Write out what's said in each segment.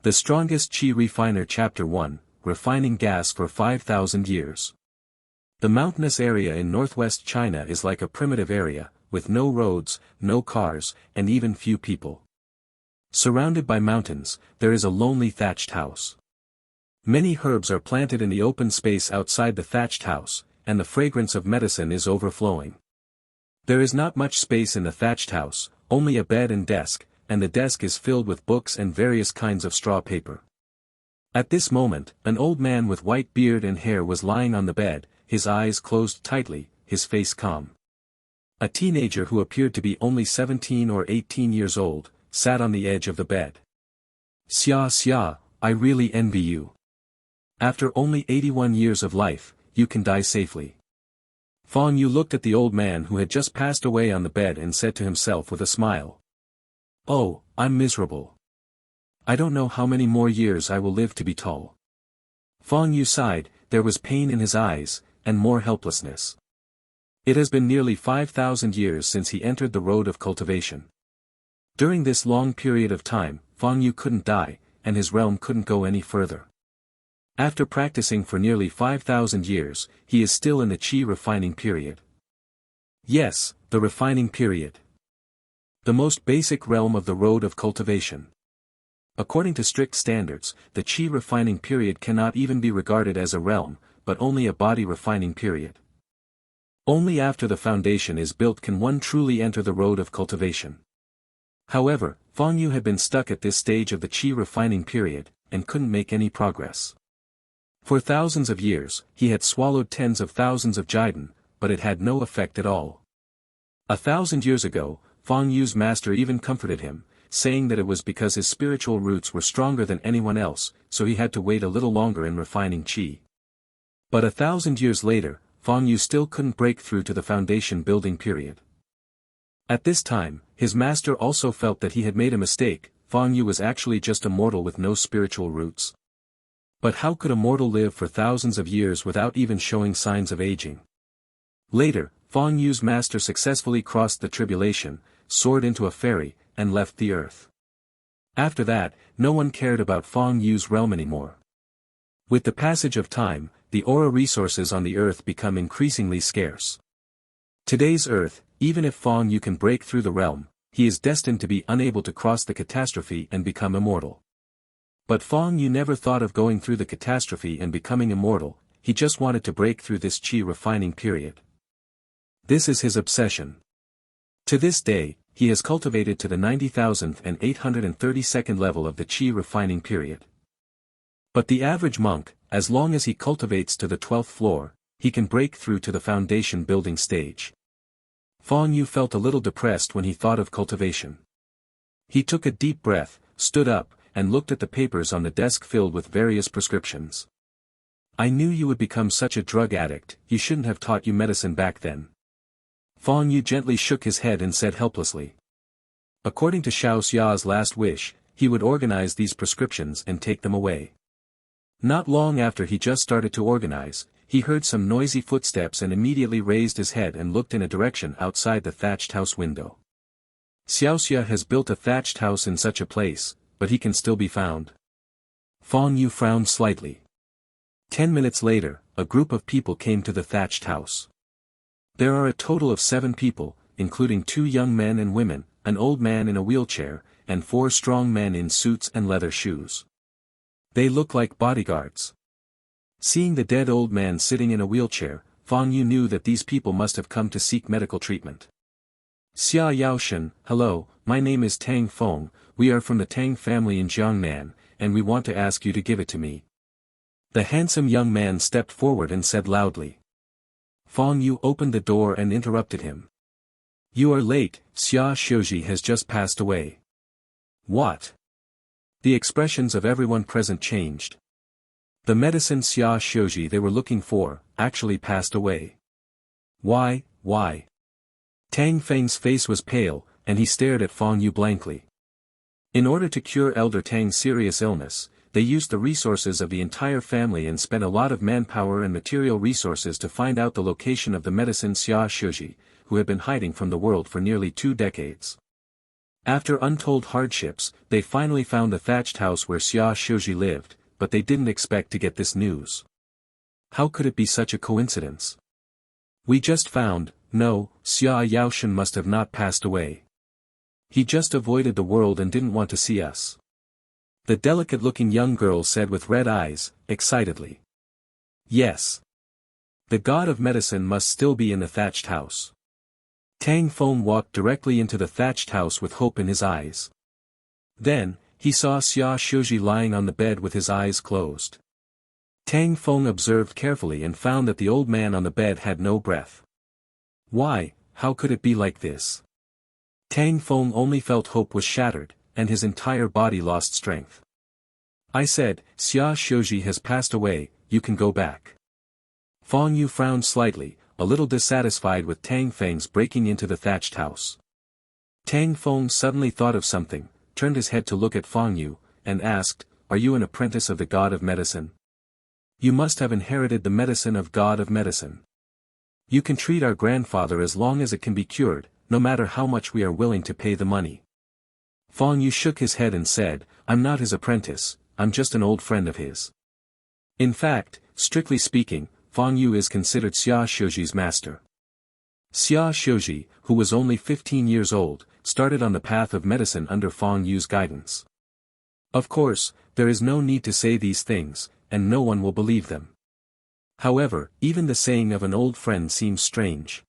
The Strongest Qi Refiner Chapter 1, Refining Gas for 5,000 Years. The mountainous area in northwest China is like a primitive area, with no roads, no cars, and even few people. Surrounded by mountains, there is a lonely thatched house. Many herbs are planted in the open space outside the thatched house, and the fragrance of medicine is overflowing. There is not much space in the thatched house, only a bed and desk, and the desk is filled with books and various kinds of straw paper. At this moment, an old man with white beard and hair was lying on the bed, his eyes closed tightly, his face calm. A teenager who appeared to be only 17 or 18 years old, sat on the edge of the bed. "Xia Xia, I really envy you. After only 81 years of life, you can die safely." Fang Yu looked at the old man who had just passed away on the bed and said to himself with a smile, "Oh, I'm miserable. I don't know how many more years I will live to be tall." Fang Yu sighed, there was pain in his eyes, and more helplessness. It has been nearly 5,000 years since he entered the road of cultivation. During this long period of time, Fang Yu couldn't die, and his realm couldn't go any further. After practicing for nearly 5,000 years, he is still in the Qi refining period. Yes, the refining period. The most basic realm of the road of cultivation. According to strict standards, the Qi refining period cannot even be regarded as a realm, but only a body refining period. Only after the foundation is built can one truly enter the road of cultivation. However, Fang Yu had been stuck at this stage of the Qi refining period, and couldn't make any progress. For thousands of years, he had swallowed tens of thousands of jiden, but it had no effect at all. 1,000 years ago, Fang Yu's master even comforted him, saying that it was because his spiritual roots were stronger than anyone else, so he had to wait a little longer in refining Qi. But 1,000 years later, Fang Yu still couldn't break through to the foundation building period. At this time, his master also felt that he had made a mistake. Fang Yu was actually just a mortal with no spiritual roots. But how could a mortal live for thousands of years without even showing signs of aging? Later, Fang Yu's master successfully crossed the tribulation, soared into a ferry, and left the earth. After that, no one cared about Fang Yu's realm anymore. With the passage of time, the aura resources on the earth become increasingly scarce. Today's earth, even if Fang Yu can break through the realm, he is destined to be unable to cross the catastrophe and become immortal. But Fang Yu never thought of going through the catastrophe and becoming immortal, he just wanted to break through this Qi refining period. This is his obsession. To this day, he has cultivated to the 90,832nd level of the Qi refining period. But the average monk, as long as he cultivates to the 12th floor, he can break through to the foundation building stage. Fang Yu felt a little depressed when he thought of cultivation. He took a deep breath, stood up, and looked at the papers on the desk filled with various prescriptions. "I knew you would become such a drug addict, you shouldn't have taught you medicine back then." Fang Yu gently shook his head and said helplessly. According to Xiao Xia's last wish, he would organize these prescriptions and take them away. Not long after he just started to organize, he heard some noisy footsteps and immediately raised his head and looked in a direction outside the thatched house window. Xiao Xia has built a thatched house in such a place, but he can still be found. Fang Yu frowned slightly. 10 minutes later, a group of people came to the thatched house. There are a total of 7 people, including 2 young men and women, an old man in a wheelchair, and 4 strong men in suits and leather shoes. They look like bodyguards. Seeing the dead old man sitting in a wheelchair, Fang Yu knew that these people must have come to seek medical treatment. "Xia Yaoshen, hello, my name is Tang Feng, we are from the Tang family in Jiangnan, and we want to ask you to give it to me." The handsome young man stepped forward and said loudly. Fang Yu opened the door and interrupted him. "You are late, Xia Xiuji has just passed away." "What?" The expressions of everyone present changed. The medicine Xia Xiuji they were looking for, actually passed away. Why? Tang Feng's face was pale, and he stared at Fang Yu blankly. In order to cure Elder Tang's serious illness, they used the resources of the entire family and spent a lot of manpower and material resources to find out the location of the medicine Xia Xiuji, who had been hiding from the world for nearly 2 decades. After untold hardships, they finally found the thatched house where Xia Shouji lived, but they didn't expect to get this news. How could it be such a coincidence? We just found, no, Xia Yaoshen must have not passed away. He just avoided the world and didn't want to see us. The delicate-looking young girl said with red eyes, excitedly. Yes. The god of medicine must still be in the thatched house. Tang Feng walked directly into the thatched house with hope in his eyes. Then, he saw Xia Shouji lying on the bed with his eyes closed. Tang Feng observed carefully and found that the old man on the bed had no breath. Why, how could it be like this? Tang Feng only felt hope was shattered, and his entire body lost strength. I said, Xia Shouji has passed away, you can go back. Feng Yu frowned slightly, a little dissatisfied with Tang Feng's breaking into the thatched house. Tang Feng suddenly thought of something, turned his head to look at Feng Yu, and asked, Are you an apprentice of the god of medicine? You must have inherited the medicine of god of medicine. You can treat our grandfather as long as it can be cured, no matter how much we are willing to pay the money. Feng Yu shook his head and said, I'm not his apprentice, I'm just an old friend of his. In fact, strictly speaking, Feng Yu is considered Xia Shouji's master. Xia Shouji, who was only 15 years old, started on the path of medicine under Feng Yu's guidance. Of course, there is no need to say these things, and no one will believe them. However, even the saying of an old friend seems strange.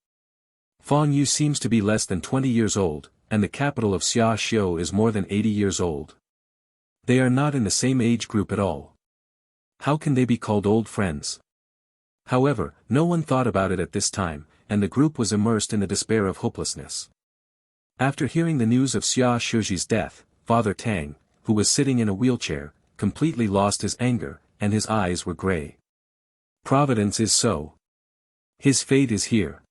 Feng Yu seems to be less than 20 years old, and the capital of Xia Xiu is more than 80 years old. They are not in the same age group at all. How can they be called old friends? However, no one thought about it at this time, and the group was immersed in the despair of hopelessness. After hearing the news of Xia Shouji's death, Father Tang, who was sitting in a wheelchair, completely lost his anger, and his eyes were gray. Providence is so. His fate is here.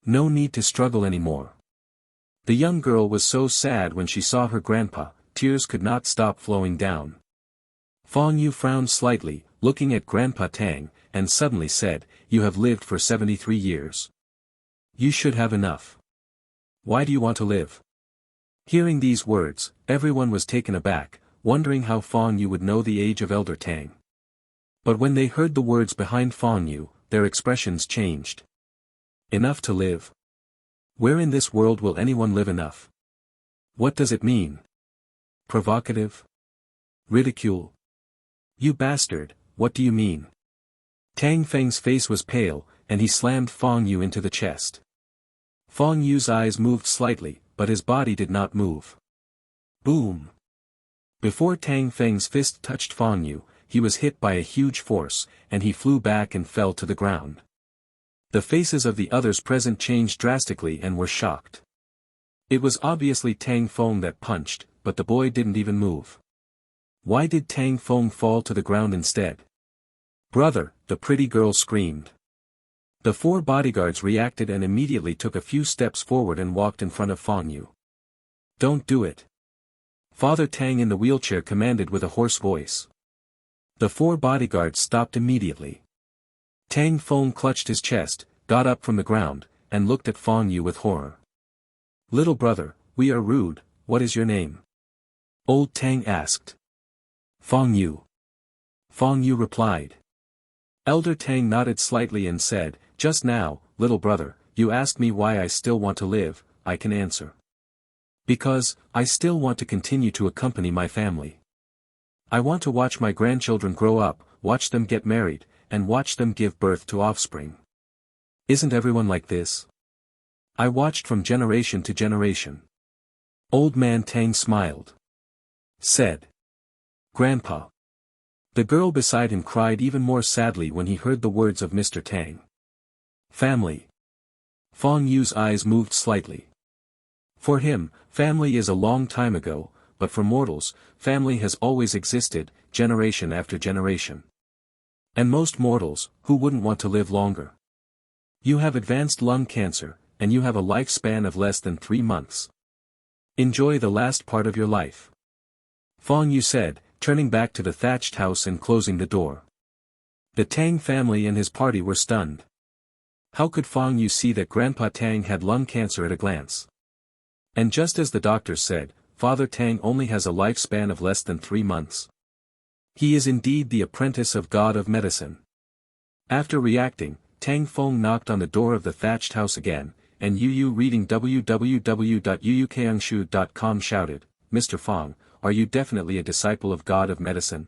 No need to struggle anymore. The young girl was so sad when she saw her grandpa, tears could not stop flowing down. Feng Yu frowned slightly, looking at Grandpa Tang, and suddenly said, You have lived for 73 years. You should have enough. Why do you want to live? Hearing these words, everyone was taken aback, wondering how Feng Yu would know the age of Elder Tang. But when they heard the words behind Feng Yu, their expressions changed. Enough to live? Where in this world will anyone live enough? What does it mean? Provocative? Ridicule? You bastard, what do you mean? Tang Feng's face was pale, and he slammed Feng Yu into the chest. Feng Yu's eyes moved slightly, but his body did not move. Boom! Before Tang Feng's fist touched Feng Yu, he was hit by a huge force, and he flew back and fell to the ground. The faces of the others present changed drastically and were shocked. It was obviously Tang Feng that punched, but the boy didn't even move. Why did Tang Feng fall to the ground instead? Brother, the pretty girl screamed. The 4 bodyguards reacted and immediately took a few steps forward and walked in front of Feng Yu. Don't do it. Father Tang in the wheelchair commanded with a hoarse voice. The 4 bodyguards stopped immediately. Tang Feng clutched his chest, got up from the ground, and looked at Feng Yu with horror. Little brother, we are rude, what is your name? Old Tang asked. Feng Yu. Feng Yu replied. Elder Tang nodded slightly and said, Just now, little brother, you asked me why I still want to live, I can answer. Because, I still want to continue to accompany my family. I want to watch my grandchildren grow up, watch them get married, and watch them give birth to offspring. Isn't everyone like this? I watched from generation to generation. Old man Tang smiled. Said. Grandpa. The girl beside him cried even more sadly when he heard the words of Mr. Tang. Family. Feng Yu's eyes moved slightly. For him, family is a long time ago, but for mortals, family has always existed, generation after generation. And most mortals, who wouldn't want to live longer? You have advanced lung cancer, and you have a lifespan of less than 3 months. Enjoy the last part of your life. Feng Yu said, turning back to the thatched house and closing the door. The Tang family and his party were stunned. How could Feng Yu see that Grandpa Tang had lung cancer at a glance? And just as the doctor said, Father Tang only has a lifespan of less than 3 months. He is indeed the apprentice of God of medicine. After reacting, Tang Feng knocked on the door of the thatched house again, and Yu Yu reading www.yuyukangshu.com shouted, "Mr. Feng, are you definitely a disciple of God of medicine?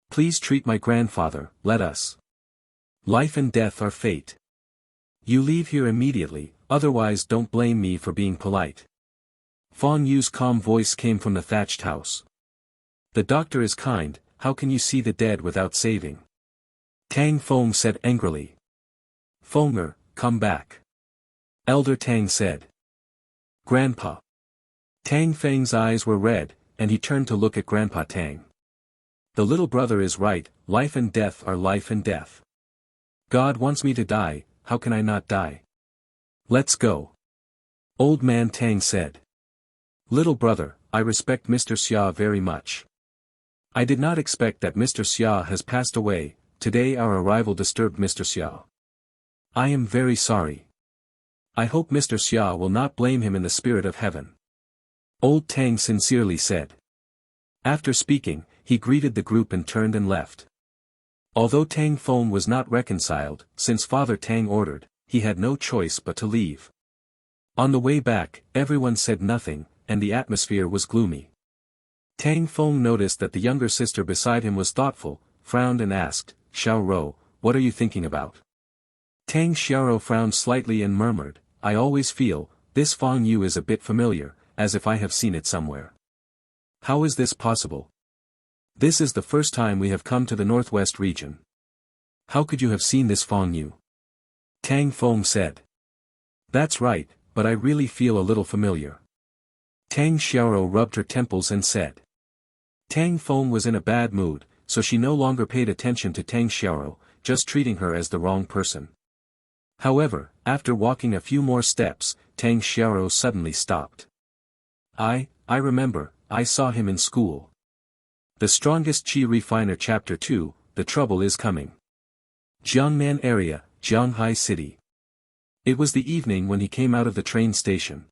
Please treat my grandfather, let us. Life and death are fate. You leave here immediately, otherwise don't blame me for being polite." Feng Yu's calm voice came from the thatched house. "The doctor is kind, how can you see the dead without saving?" Tang Feng said angrily. "Fenger, come back." Elder Tang said. "Grandpa." Tang Feng's eyes were red, and he turned to look at Grandpa Tang. "The little brother is right, life and death are life and death. God wants me to die, how can I not die? Let's go." Old man Tang said. "Little brother, I respect Mr. Xia very much. I did not expect that Mr. Xia has passed away, today our arrival disturbed Mr. Xia. I am very sorry. I hope Mr. Xia will not blame him in the spirit of heaven." Old Tang sincerely said. After speaking, he greeted the group and turned and left. Although Tang Feng was not reconciled, since Father Tang ordered, he had no choice but to leave. On the way back, everyone said nothing, and the atmosphere was gloomy. Tang Feng noticed that the younger sister beside him was thoughtful, frowned and asked, "Xiao Rou, what are you thinking about?" Tang Xiaoro frowned slightly and murmured, "I always feel, this Feng Yu is a bit familiar, as if I have seen it somewhere. How is this possible? This is the first time we have come to the northwest region. How could you have seen this Feng Yu?" Tang Feng said. "That's right, but I really feel a little familiar." Tang Xiaoro rubbed her temples and said. Tang Feng was in a bad mood, so she no longer paid attention to Tang Xiaoro, just treating her as the wrong person. However, after walking a few more steps, Tang Xiaoro suddenly stopped. I remember, I saw him in school. The Strongest Qi Refiner Chapter 2, The Trouble is Coming. Jiangnan Area, Jianghai City. It was the evening when he came out of the train station.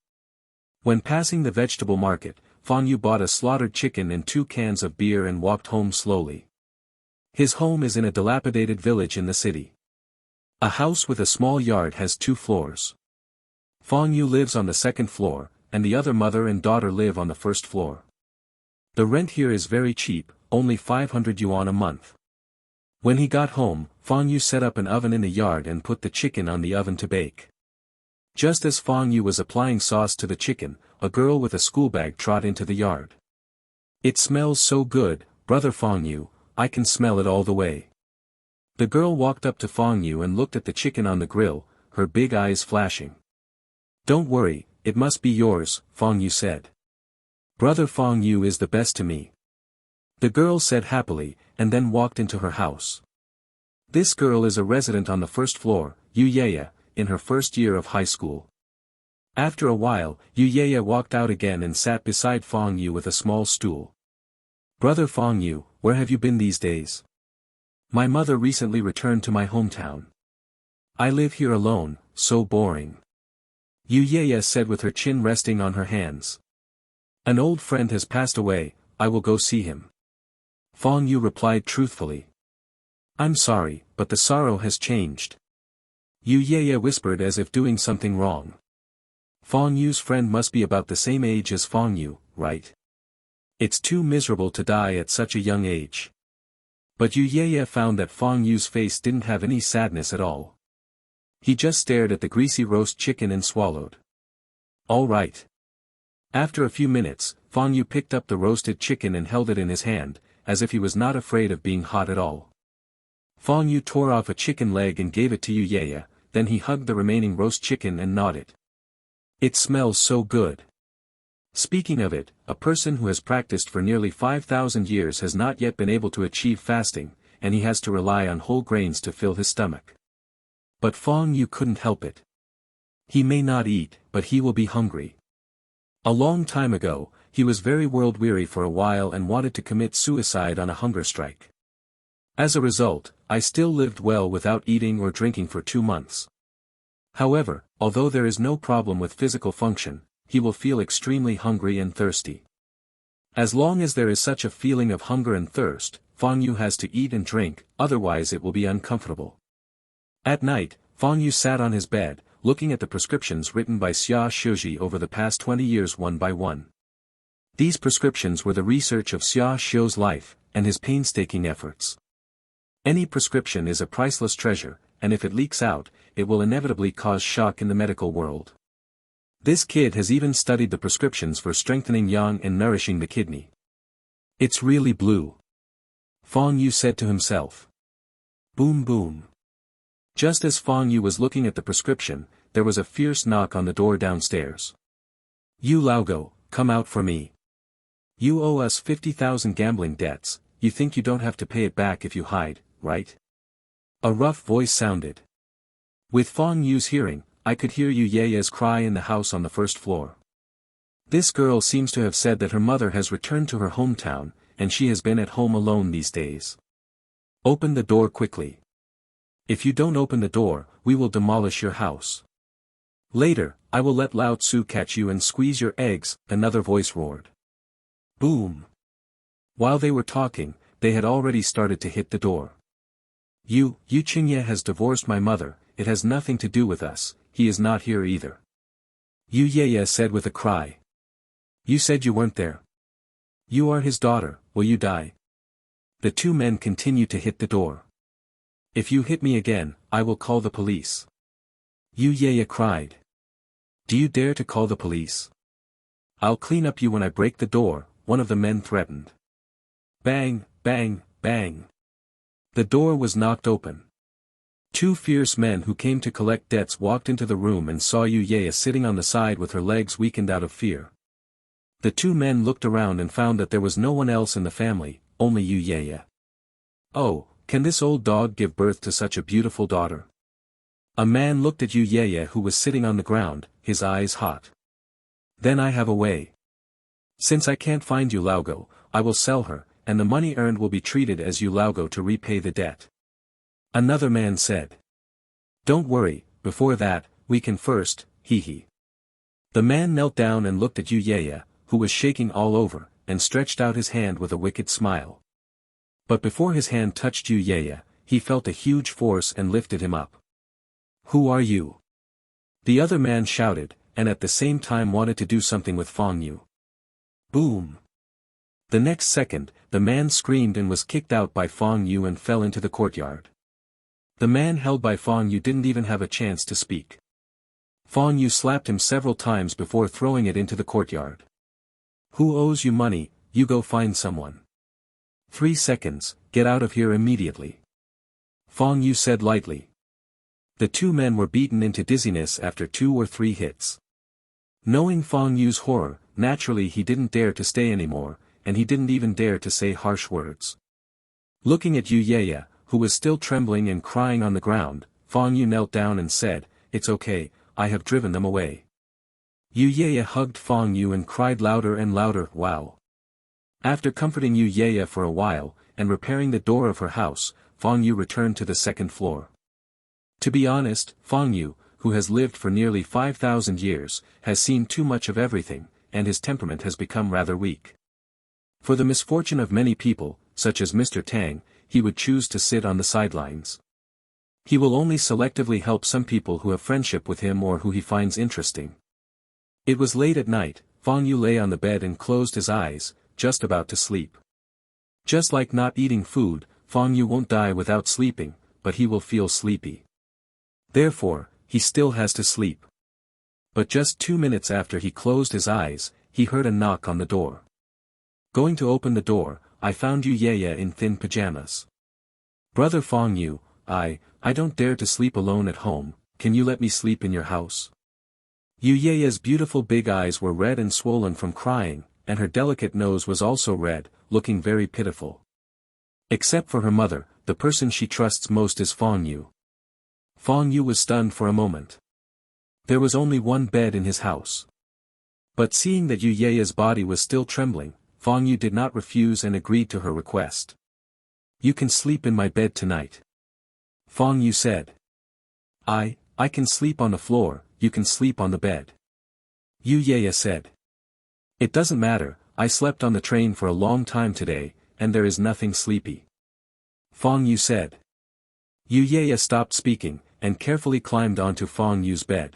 When passing the vegetable market, Feng Yu bought a slaughtered chicken and 2 cans of beer and walked home slowly. His home is in a dilapidated village in the city. A house with a small yard has 2 floors. Feng Yu lives on the 2nd floor, and the other mother and daughter live on the 1st floor. The rent here is very cheap, only 500 yuan a month. When he got home, Feng Yu set up an oven in the yard and put the chicken on the oven to bake. Just as Feng Yu was applying sauce to the chicken, a girl with a schoolbag trot into the yard. "It smells so good, brother Feng Yu, I can smell it all the way." The girl walked up to Feng Yu and looked at the chicken on the grill, her big eyes flashing. "Don't worry, it must be yours," Feng Yu said. "Brother Feng Yu is the best to me." The girl said happily, and then walked into her house. This girl is a resident on the 1st floor, Yu Yeye, in her 1st year of high school. After a while, Yu Yeye walked out again and sat beside Feng Yu with a small stool. "Brother Feng Yu, where have you been these days?" "My mother recently returned to my hometown. I live here alone, so boring." Yu Yeye said with her chin resting on her hands. "An old friend has passed away, I will go see him." Feng Yu replied truthfully. "I'm sorry, but the sorrow has changed." Yu Yeye whispered as if doing something wrong. Feng Yu's friend must be about the same age as Feng Yu, right? It's too miserable to die at such a young age. But Yu Yeye found that Feng Yu's face didn't have any sadness at all. He just stared at the greasy roast chicken and swallowed. "All right." After a few minutes, Feng Yu picked up the roasted chicken and held it in his hand, as if he was not afraid of being hot at all. Feng Yu tore off a chicken leg and gave it to Yu Yeye, then he hugged the remaining roast chicken and gnawed it. "It smells so good." Speaking of it, a person who has practiced for nearly 5,000 years has not yet been able to achieve fasting, and he has to rely on whole grains to fill his stomach. But Feng Yu couldn't help it. He may not eat, but he will be hungry. A long time ago, he was very world-weary for a while and wanted to commit suicide on a hunger strike. As a result, I still lived well without eating or drinking for 2 months. However, although there is no problem with physical function, he will feel extremely hungry and thirsty. As long as there is such a feeling of hunger and thirst, Fang Yu has to eat and drink, otherwise it will be uncomfortable. At night, Fang Yu sat on his bed, looking at the prescriptions written by Xia Shouji over the past 20 years one by one. These prescriptions were the research of Xia Xiu's life, and his painstaking efforts. Any prescription is a priceless treasure, and if it leaks out, it will inevitably cause shock in the medical world. This kid has even studied the prescriptions for strengthening yang and nourishing the kidney. It's really blue. Fang Yu said to himself. Boom boom. Just as Fang Yu was looking at the prescription, there was a fierce knock on the door downstairs. You Laogo, come out for me. You owe us 50,000 gambling debts, you think you don't have to pay it back if you hide, right? A rough voice sounded. With Fang Yu's hearing, I could hear Yu Yeye's cry in the house on the first floor. This girl seems to have said that her mother has returned to her hometown, and she has been at home alone these days. Open the door quickly. If you don't open the door, we will demolish your house. Later, I will let Lao Tzu catch you and squeeze your eggs, another voice roared. Boom. While they were talking, they had already started to hit the door. Yu Qingye has divorced my mother, it has nothing to do with us, he is not here either. Yu Yeye said with a cry. You said you weren't there. You are his daughter, will you die? The two men continued to hit the door. If you hit me again, I will call the police. Yu Yeye cried. Do you dare to call the police? I'll clean up you when I break the door, one of the men threatened. Bang, bang, bang. The door was knocked open. Two fierce men who came to collect debts walked into the room and saw Yu Yeye sitting on the side with her legs weakened out of fear. The two men looked around and found that there was no one else in the family, only Yu Yeye. Oh, can this old dog give birth to such a beautiful daughter? A man looked at Yu Yeye who was sitting on the ground, his eyes hot. Then I have a way. Since I can't find Yu Laogo, I will sell her, and the money earned will be treated as Yu Laogo to repay the debt. Another man said. Don't worry, before that, we can first, hee hee. The man knelt down and looked at Yu Yeye, who was shaking all over, and stretched out his hand with a wicked smile. But before his hand touched Yu Yeye, he felt a huge force and lifted him up. Who are you? The other man shouted, and at the same time wanted to do something with Fang Yu. Boom! The next second, the man screamed and was kicked out by Fang Yu and fell into the courtyard. The man held by Fang Yu didn't even have a chance to speak. Fang Yu slapped him several times before throwing it into the courtyard. Who owes you money? You go find someone. 3 seconds, get out of here immediately. Fang Yu said lightly. The two men were beaten into dizziness after 2 or 3 hits. Knowing Fang Yu's horror, naturally he didn't dare to stay anymore, and he didn't even dare to say harsh words. Looking at Yu Yeye, who was still trembling and crying on the ground, Fang Yu knelt down and said, It's okay, I have driven them away. Yu Yeye hugged Fang Yu and cried louder and louder, wow. After comforting Yu Yeye for a while, and repairing the door of her house, Fang Yu returned to the second floor. To be honest, Fang Yu, who has lived for nearly 5,000 years, has seen too much of everything, and his temperament has become rather weak. For the misfortune of many people, such as Mr. Tang, he would choose to sit on the sidelines. He will only selectively help some people who have friendship with him or who he finds interesting. It was late at night, Fang Yu lay on the bed and closed his eyes, just about to sleep. Just like not eating food, Fang Yu won't die without sleeping, but he will feel sleepy. Therefore, he still has to sleep. But just 2 minutes after he closed his eyes, he heard a knock on the door. Going to open the door, I found Yu Yeye in thin pajamas. Brother Fang Yu, I don't dare to sleep alone at home, can you let me sleep in your house? Yu Yeye's beautiful big eyes were red and swollen from crying, and her delicate nose was also red, looking very pitiful. Except for her mother, the person she trusts most is Fang Yu. Fang Yu was stunned for a moment. There was only one bed in his house. But seeing that Yu Yeye's body was still trembling, Fang Yu did not refuse and agreed to her request. You can sleep in my bed tonight. Fang Yu said. I can sleep on the floor, you can sleep on the bed. Yu Ye said. It doesn't matter, I slept on the train for a long time today, and there is nothing sleepy. Fong Yu said. Yu Ye stopped speaking, and carefully climbed onto Fong Yu's bed.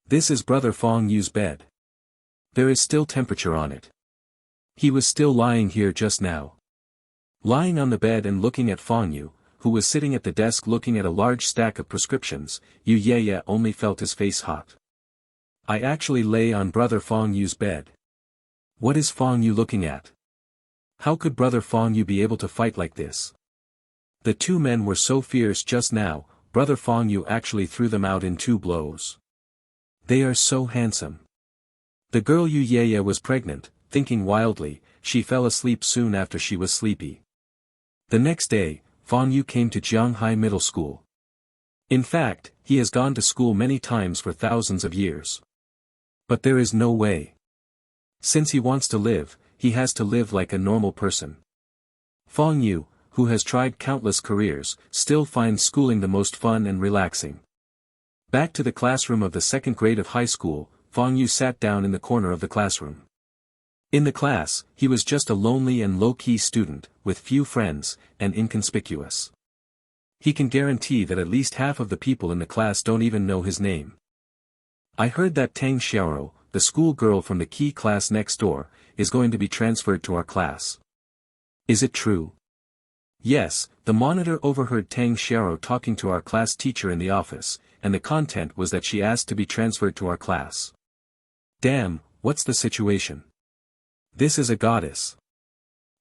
This is brother Fong Yu's bed. There is still temperature on it. He was still lying here just now. Lying on the bed and looking at Fong Yu, who was sitting at the desk looking at a large stack of prescriptions, Yu Ye only felt his face hot. I actually lay on brother Fong Yu's bed. What is Fong Yu looking at? How could brother Fong Yu be able to fight like this? The two men were so fierce just now, brother Fong Yu actually threw them out in 2 blows. They are so handsome. The girl Yu Ye was pregnant, thinking wildly, she fell asleep soon after she was sleepy. The next day, Fong Yu came to Jianghai Middle School. In fact, he has gone to school many times for thousands of years. But there is no way. Since he wants to live, he has to live like a normal person. Fong Yu, who has tried countless careers, still finds schooling the most fun and relaxing. Back to the classroom of the 2nd grade of high school, Fong Yu sat down in the corner of the classroom. In the class, he was just a lonely and low-key student, with few friends, and inconspicuous. He can guarantee that at least half of the people in the class don't even know his name. I heard that Tang Xiaoro, the school girl from the key class next door, is going to be transferred to our class. Is it true? Yes, the monitor overheard Tang Xiaoro talking to our class teacher in the office, and the content was that she asked to be transferred to our class. Damn, what's the situation? This is a goddess.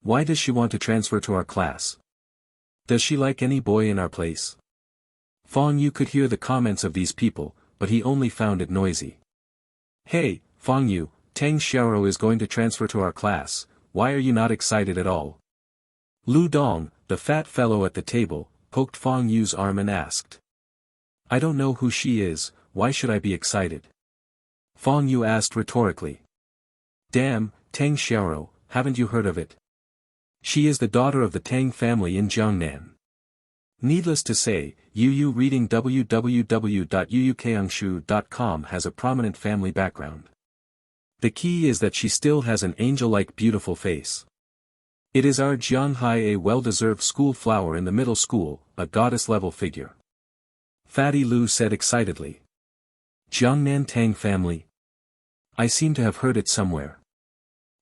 Why does she want to transfer to our class? Does she like any boy in our place? Fong Yu could hear the comments of these people, but he only found it noisy. Hey, Fong Yu, Tang Xiaoro is going to transfer to our class, why are you not excited at all? Lu Dong, the fat fellow at the table, poked Fong Yu's arm and asked. I don't know who she is, why should I be excited? Fong Yu asked rhetorically. Damn, Tang Xiaoro, haven't you heard of it? She is the daughter of the Tang family in Jiangnan. Needless to say, Yu reading www.yuyukangshu.com has a prominent family background. The key is that she still has an angel-like beautiful face. It is our Jianghai a well-deserved school flower in the middle school, a goddess-level figure. Fatty Lu said excitedly. Jiangnan Tang family? I seem to have heard it somewhere.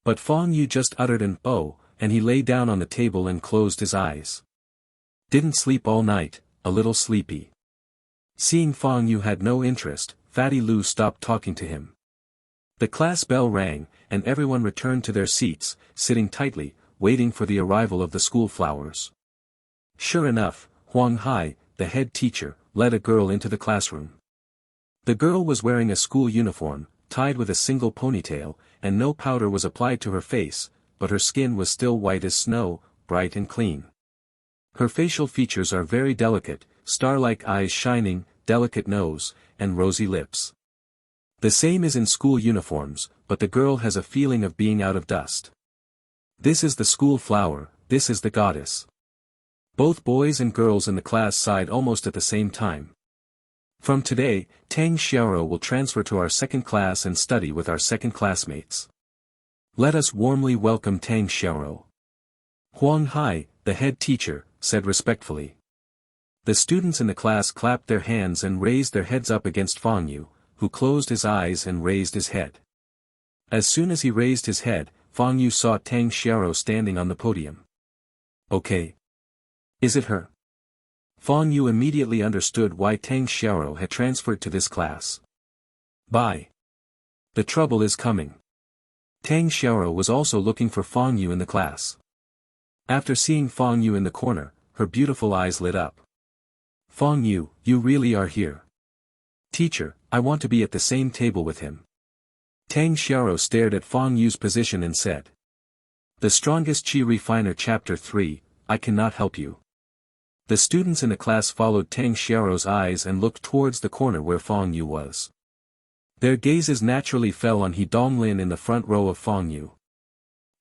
But Fong Yu just uttered an "oh," and he lay down on the table and closed his eyes. Didn't sleep all night, a little sleepy. Seeing Fong Yu had no interest, Fatty Lu stopped talking to him. The class bell rang, and everyone returned to their seats, sitting tightly, waiting for the arrival of the school flowers. Sure enough, Huang Hai, the head teacher, led a girl into the classroom. The girl was wearing a school uniform, tied with a single ponytail, and no powder was applied to her face, but her skin was still white as snow, bright and clean. Her facial features are very delicate, star-like eyes shining, delicate nose, and rosy lips. The same is in school uniforms, but the girl has a feeling of being out of dust. This is the school flower, this is the goddess. Both boys and girls in the class sighed almost at the same time. From today, Tang Xiaoro will transfer to our 2nd class and study with our 2nd classmates. Let us warmly welcome Tang Xiaoro. Huang Hai, the head teacher, said respectfully. The students in the class clapped their hands and raised their heads up against Fong Yu, who closed his eyes and raised his head. As soon as he raised his head, Fong Yu saw Tang Xiaoro standing on the podium. Okay. Is it her? Fong Yu immediately understood why Tang Xiaoro had transferred to this class. Bye. The trouble is coming. Tang Xiaoro was also looking for Fong Yu in the class. After seeing Fong Yu in the corner, her beautiful eyes lit up. Fong Yu, you really are here. Teacher, I want to be at the same table with him. Tang Xiaoro stared at Fong Yu's position and said. The strongest Qi refiner chapter 3, I cannot help you. The students in the class followed Tang Xiaoro's eyes and looked towards the corner where Fong Yu was. Their gazes naturally fell on He Donglin in the front row of Fong Yu.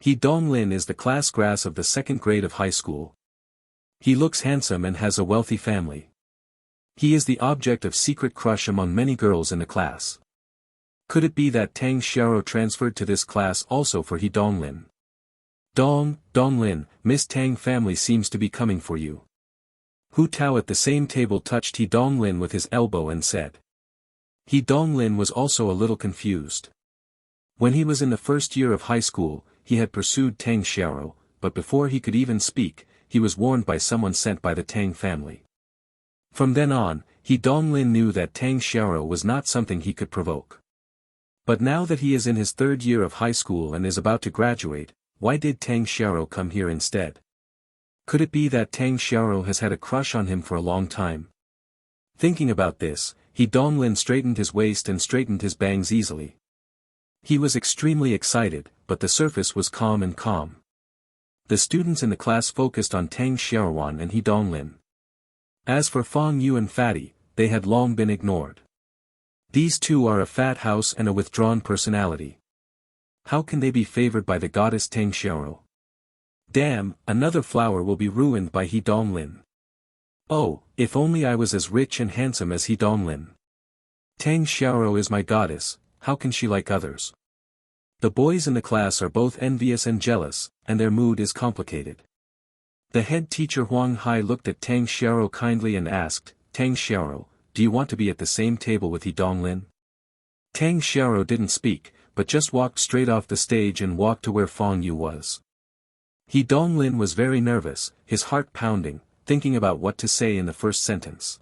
He Donglin is the class grass of the 2nd grade of high school. He looks handsome and has a wealthy family. He is the object of secret crush among many girls in the class. Could it be that Tang Xiao transferred to this class also for He Donglin? Donglin, Miss Tang family seems to be coming for you. Hu Tao at the same table touched He Donglin with his elbow and said. He Donglin was also a little confused. When he was in the first year of high school, he had pursued Tang Xiao, but before he could even speak, he was warned by someone sent by the Tang family. From then on, He Donglin knew that Tang Xiao was not something he could provoke. But now that he is in his third year of high school and is about to graduate, why did Tang Xiao come here instead? Could it be that Tang Xiao has had a crush on him for a long time? Thinking about this, He Donglin straightened his waist and straightened his bangs easily. He was extremely excited, but the surface was calm and calm. The students in the class focused on Tang Xiaowan and He Donglin. As for Fang Yu and Fatty, they had long been ignored. These two are a fat house and a withdrawn personality. How can they be favored by the goddess Tang Xiao? Damn, another flower will be ruined by He Donglin. Oh, if only I was as rich and handsome as He Donglin. Tang Xiao is my goddess, how can she like others? The boys in the class are both envious and jealous, and their mood is complicated. The head teacher Huang Hai looked at Tang Xiao kindly and asked, Tang Xiao, do you want to be at the same table with He Donglin? Tang Xiao didn't speak, but just walked straight off the stage and walked to where Fang Yu was. He Donglin was very nervous, his heart pounding, thinking about what to say in the first sentence.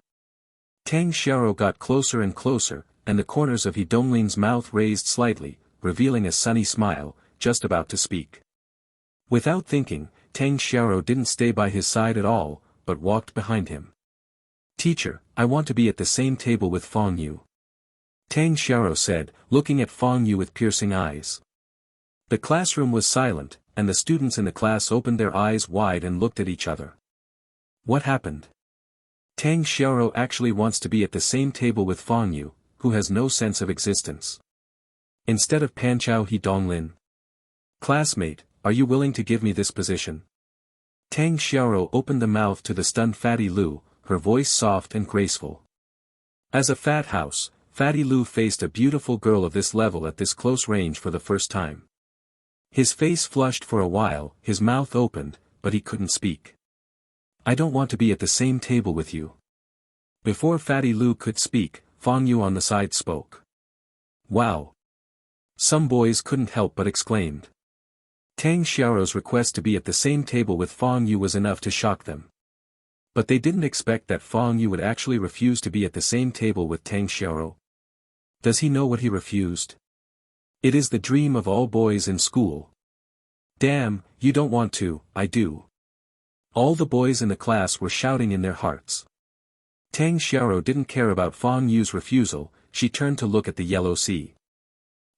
Tang Xiao got closer and closer, and the corners of He Donglin's mouth raised slightly, revealing a sunny smile, just about to speak. Without thinking, Tang Xiao didn't stay by his side at all, but walked behind him. Teacher, I want to be at the same table with Fang Yu. Tang Xiao said, looking at Fang Yu with piercing eyes. The classroom was silent, and the students in the class opened their eyes wide and looked at each other. What happened? Tang Xiao actually wants to be at the same table with Fang Yu, who has no sense of existence. Instead of Panchao He Donglin. Classmate, are you willing to give me this position? Tang Xiao opened the mouth to the stunned Fatty Lu, her voice soft and graceful. As a fat house, Fatty Lu faced a beautiful girl of this level at this close range for the first time. His face flushed for a while, his mouth opened, but he couldn't speak. I don't want to be at the same table with you. Before Fatty Lu could speak, Fang Yu on the side spoke. Wow! Some boys couldn't help but exclaimed. Tang Xiao's request to be at the same table with Fang Yu was enough to shock them. But they didn't expect that Fang Yu would actually refuse to be at the same table with Tang Xiao. Does he know what he refused? It is the dream of all boys in school. Damn, you don't want to, I do. All the boys in the class were shouting in their hearts. Tang Xiao didn't care about Fang Yu's refusal, she turned to look at the yellow sea.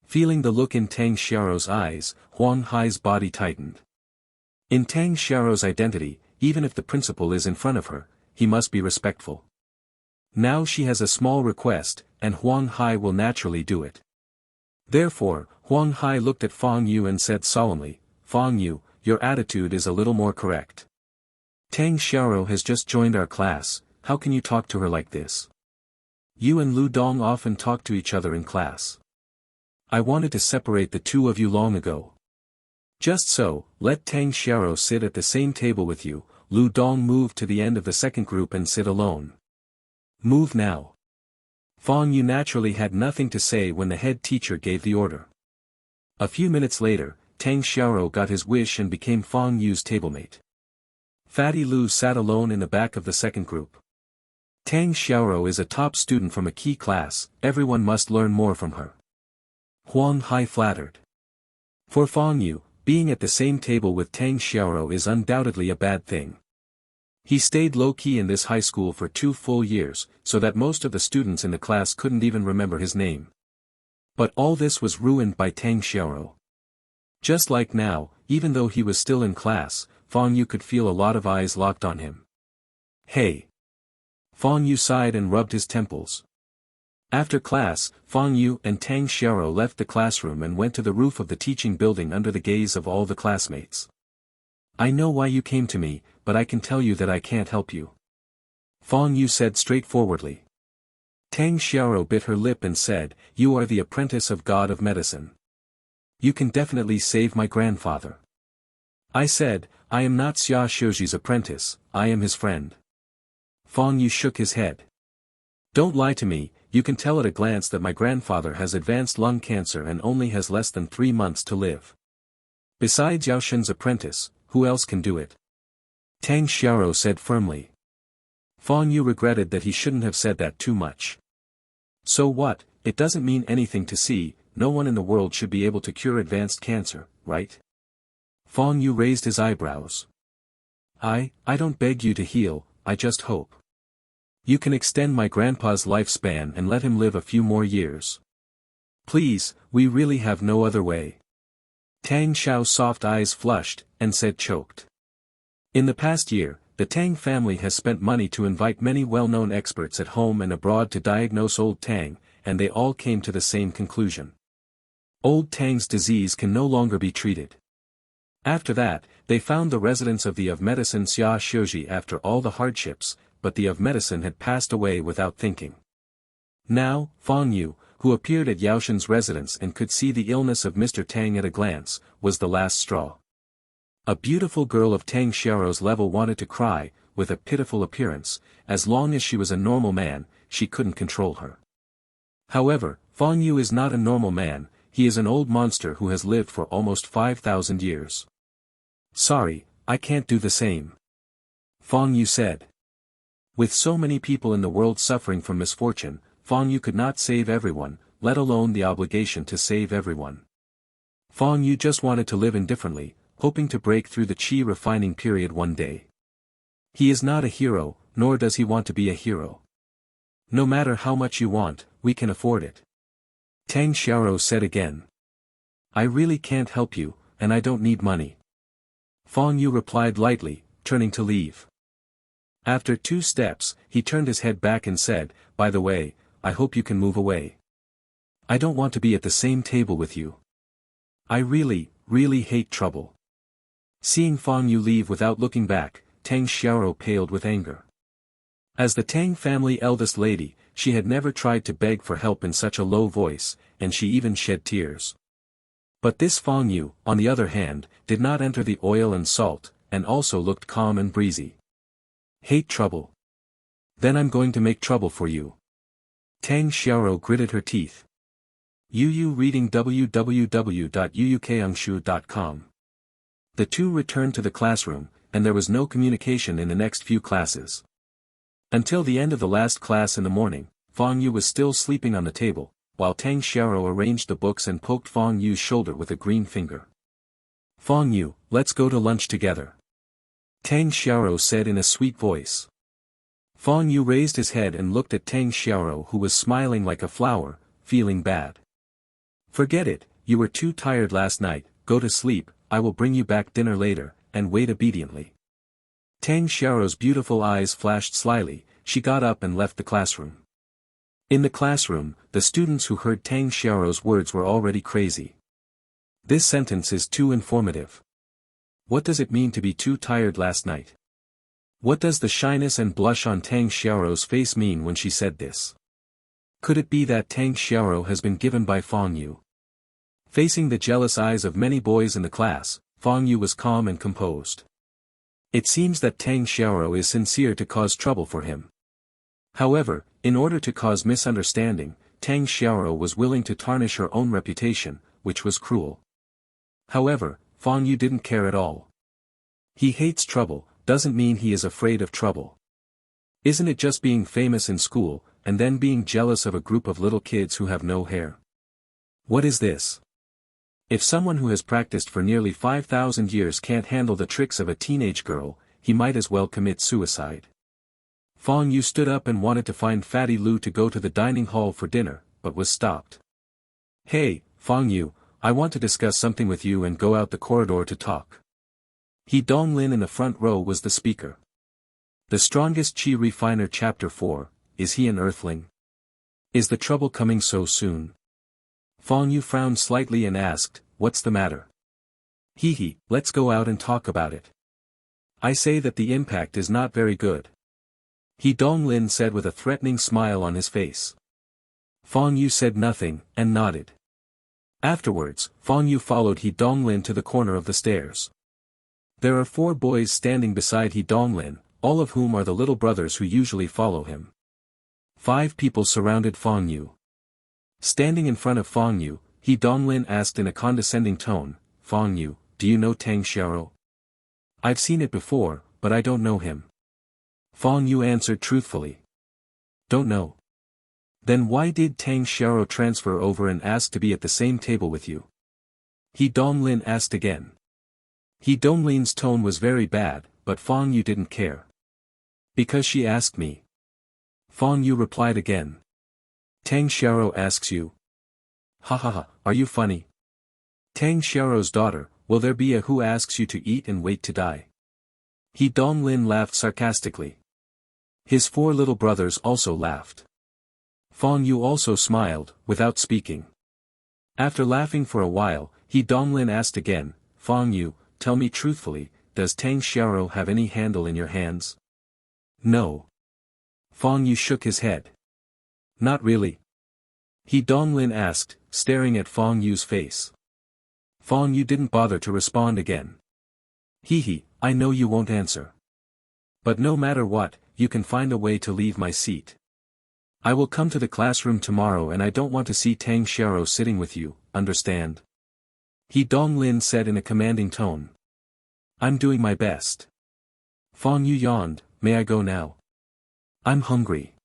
Feeling the look in Tang Xiao's eyes, Huang Hai's body tightened. In Tang Xiao's identity, even if the principal is in front of her, he must be respectful. Now she has a small request, and Huang Hai will naturally do it. Therefore, Huang Hai looked at Fang Yu and said solemnly, Fang Yu, your attitude is a little more correct. Tang Xiao has just joined our class, how can you talk to her like this? You and Lu Dong often talk to each other in class. I wanted to separate the two of you long ago. Just so, let Tang Xiao sit at the same table with you. Lu Dong moved to the end of the second group and sit alone. Move now. Fang Yu naturally had nothing to say when the head teacher gave the order. A few minutes later, Tang Xiao got his wish and became Fang Yu's tablemate. Fatty Lu sat alone in the back of the second group. Tang Xiao is a top student from a key class, everyone must learn more from her. Huang Hai flattered. For Fang Yu, being at the same table with Tang Xiao is undoubtedly a bad thing. He stayed low-key in this high school for 2 full years, so that most of the students in the class couldn't even remember his name. But all this was ruined by Tang Xiao. Just like now, even though he was still in class, Fang Yu could feel a lot of eyes locked on him. Hey! Fang Yu sighed and rubbed his temples. After class, Fang Yu and Tang Xiao left the classroom and went to the roof of the teaching building under the gaze of all the classmates. I know why you came to me, but I can tell you that I can't help you. Fang Yu said straightforwardly. Tang Xiaoro bit her lip and said, "You are the apprentice of God of Medicine. You can definitely save my grandfather." I said, "I am not Xia Shouji's apprentice, I am his friend." Fang Yu shook his head. "Don't lie to me, you can tell at a glance that my grandfather has advanced lung cancer and only has less than 3 months to live. Besides Yao Shen's apprentice, who else can do it?" Tang Xiaoro said firmly. Fang Yu regretted that he shouldn't have said that too much. So what, it doesn't mean anything to see, no one in the world should be able to cure advanced cancer, right? Fang Yu raised his eyebrows. I don't beg you to heal, I just hope you can extend my grandpa's lifespan and let him live a few more years. Please, we really have no other way. Tang Xiao's soft eyes flushed, and said choked. In the past year, the Tang family has spent money to invite many well-known experts at home and abroad to diagnose old Tang, and they all came to the same conclusion. Old Tang's disease can no longer be treated. After that, they found the residents of the of medicine Xia Shouji after all the hardships, but the of medicine had passed away without thinking. Now, Fang Yu, who appeared at Yao Shen's residence and could see the illness of Mr. Tang at a glance, was the last straw. A beautiful girl of Tang Xiaoro's level wanted to cry, with a pitiful appearance, as long as she was a normal man, she couldn't control her. However, Fang Yu is not a normal man, he is an old monster who has lived for almost 5,000 years. Sorry, I can't do the same. Fang Yu said. With so many people in the world suffering from misfortune, Fang Yu could not save everyone, let alone the obligation to save everyone. Fang Yu just wanted to live indifferently, hoping to break through the qi refining period one day. He is not a hero, nor does he want to be a hero. No matter how much you want, we can afford it. Tang Xiaoro said again. I really can't help you, and I don't need money. Fang Yu replied lightly, turning to leave. After 2 steps, he turned his head back and said, by the way, I hope you can move away. I don't want to be at the same table with you. I really hate trouble. Seeing Fang Yu leave without looking back, Tang Xiaoro paled with anger. As the Tang family eldest lady, she had never tried to beg for help in such a low voice, and she even shed tears. But this Fang Yu, on the other hand, did not enter the oil and salt, and also looked calm and breezy. Hate trouble? Then I'm going to make trouble for you. Tang Xiaoro gritted her teeth. Yu reading www.yuyukangshu.com. The two returned to the classroom, and there was no communication in the next few classes. Until the end of the last class in the morning, Fang Yu was still sleeping on the table, while Tang Xiaoro arranged the books and poked Fang Yu's shoulder with a green finger. Fang Yu, let's go to lunch together. Tang Xiaoro said in a sweet voice. Fang Yu raised his head and looked at Tang Xiaoro, who was smiling like a flower, feeling bad. Forget it, you were too tired last night, go to sleep, I will bring you back dinner later, and wait obediently. Tang Xiaoro's beautiful eyes flashed slyly, she got up and left the classroom. In the classroom, the students who heard Tang Xiaoro's words were already crazy. This sentence is too informative. What does it mean to be too tired last night? What does the shyness and blush on Tang Xiaoro's face mean when she said this? Could it be that Tang Xiaoro has been given by Fang Yu? Facing the jealous eyes of many boys in the class, Fang Yu was calm and composed. It seems that Tang Xiaoro is sincere to cause trouble for him. However, in order to cause misunderstanding, Tang Xiaoro was willing to tarnish her own reputation, which was cruel. However, Fang Yu didn't care at all. He hates trouble, doesn't mean he is afraid of trouble. Isn't it just being famous in school, and then being jealous of a group of little kids who have no hair? What is this? If someone who has practiced for nearly 5,000 years can't handle the tricks of a teenage girl, he might as well commit suicide. Fang Yu stood up and wanted to find Fatty Lu to go to the dining hall for dinner, but was stopped. Hey, Fang Yu, I want to discuss something with you and go out the corridor to talk. He Donglin in the front row was the speaker. The Strongest Qi Refiner Chapter 4, Is he an Earthling? Is the trouble coming so soon? Fang Yu frowned slightly and asked, what's the matter? Hee, let's go out and talk about it. I say that the impact is not very good. He Donglin said with a threatening smile on his face. Fang Yu said nothing, and nodded. Afterwards, Fang Yu followed He Donglin to the corner of the stairs. There are 4 boys standing beside He Donglin, all of whom are the little brothers who usually follow him. 5 people surrounded Fang Yu. Standing in front of Fang Yu, He Donglin asked in a condescending tone, "Fang Yu, do you know Tang Xiao? I've seen it before, but I don't know him." Fang Yu answered truthfully. "Don't know. Then why did Tang Xiao transfer over and ask to be at the same table with you?" He Donglin asked again. He Donglin's tone was very bad, but Fang Yu didn't care. "Because she asked me." Fang Yu replied again. "Tang Xiao asks you? Ha ha ha, are you funny? Tang Xiao's daughter, will there be a who asks you to eat and wait to die?" He Donglin laughed sarcastically. His 4 little brothers also laughed. Fang Yu also smiled, without speaking. After laughing for a while, He Donglin asked again, "Fang Yu, tell me truthfully, does Tang Xiao have any handle in your hands?" "No." Fang Yu shook his head. "Not really?" He Donglin asked, staring at Fang Yu's face. Fang Yu didn't bother to respond again. He, I know you won't answer. But no matter what, you can find a way to leave my seat. I will come to the classroom tomorrow and I don't want to see Tang Xiao sitting with you, understand?" He Donglin said in a commanding tone. "I'm doing my best." Fang Yu yawned, "May I go now? I'm hungry."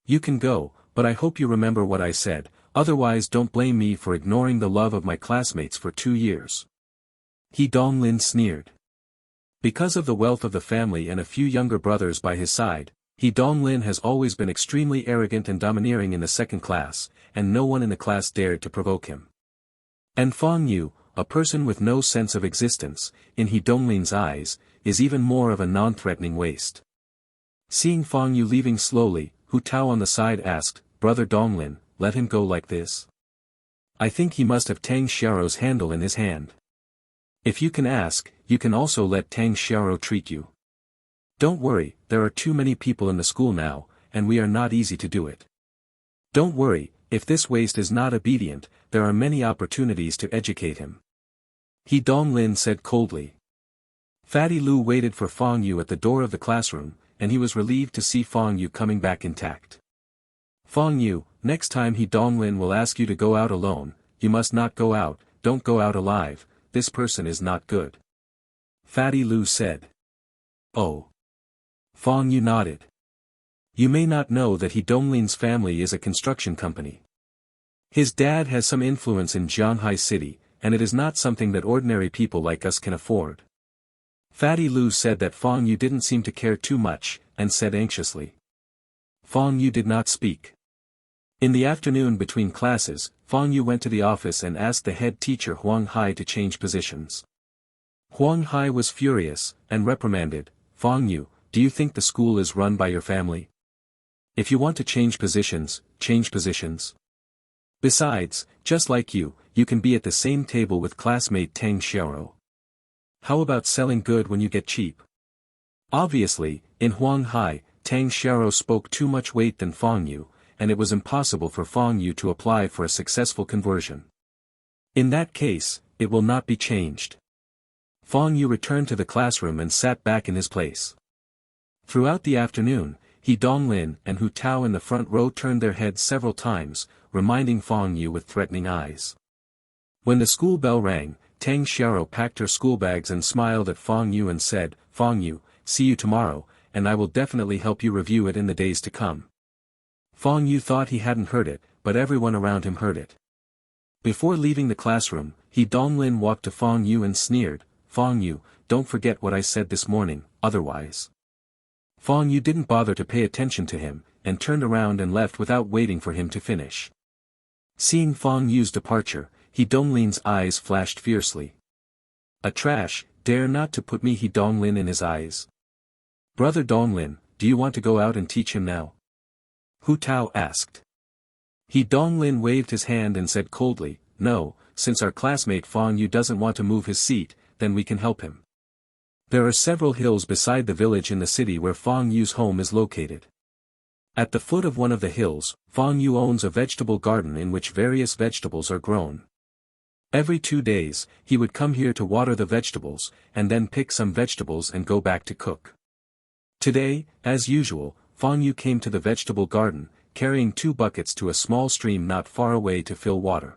"You can go, but I hope you remember what I said, otherwise don't blame me for ignoring the love of my classmates for 2 years. He Donglin sneered. Because of the wealth of the family and a few younger brothers by his side, He Donglin has always been extremely arrogant and domineering in the 2nd class, and no one in the class dared to provoke him. And Fang Yu, a person with no sense of existence, in He Donglin's eyes, is even more of a non-threatening waste. Seeing Fang Yu leaving slowly, Hu Tao on the side asked, "Brother Donglin, let him go like this? I think he must have Tang Xiao's handle in his hand. If you can ask, you can also let Tang Xiao treat you. Don't worry, there are too many people in the school now, and we are not easy to do it. Don't worry, if this waste is not obedient, there are many opportunities to educate him." He Donglin said coldly. Fatty Lu waited for Fang Yu at the door of the classroom, and he was relieved to see Fang Yu coming back intact. "Fang Yu, next time He Donglin will ask you to go out alone, you must not go out, don't go out alive, this person is not good," Fatty Lu said. "Oh." Fang Yu nodded. "You may not know that He Donglin's family is a construction company. His dad has some influence in Jianghai City, and it is not something that ordinary people like us can afford." Fatty Lu said that Fang Yu didn't seem to care too much, and said anxiously. Fang Yu did not speak. In the afternoon between classes, Fang Yu went to the office and asked the head teacher Huang Hai to change positions. Huang Hai was furious, and reprimanded, "Fang Yu, do you think the school is run by your family? If you want to change positions, change positions. Besides, just like you can be at the same table with classmate Tang Xiao. How about selling good when you get cheap?" Obviously, in Huang Hai, Tang Xiao spoke too much weight than Fang Yu, and it was impossible for Fang Yu to apply for a successful conversion. In that case, it will not be changed. Fang Yu returned to the classroom and sat back in his place. Throughout the afternoon, He Donglin and Hu Tao in the front row turned their heads several times, reminding Fang Yu with threatening eyes. When the school bell rang, Tang Xiao packed her school bags and smiled at Fang Yu and said, "Fang Yu, see you tomorrow, and I will definitely help you review it in the days to come." Fang Yu thought he hadn't heard it, but everyone around him heard it. Before leaving the classroom, He Donglin walked to Fang Yu and sneered, "Fang Yu, don't forget what I said this morning, otherwise." Fang Yu didn't bother to pay attention to him, and turned around and left without waiting for him to finish. Seeing Fang Yu's departure, He Donglin's eyes flashed fiercely. "A trash, dare not to put me He Donglin in his eyes. Brother Donglin, do you want to go out and teach him now?" Hu Tao asked. He Donglin waved his hand and said coldly, "No, since our classmate Fang Yu doesn't want to move his seat, then we can help him. There are several hills beside the village in the city where Fang Yu's home is located. At the foot of one of the hills, Fang Yu owns a vegetable garden in which various vegetables are grown. Every 2 days, he would come here to water the vegetables, and then pick some vegetables and go back to cook. Today, as usual, Fang Yu came to the vegetable garden, carrying 2 buckets to a small stream not far away to fill water.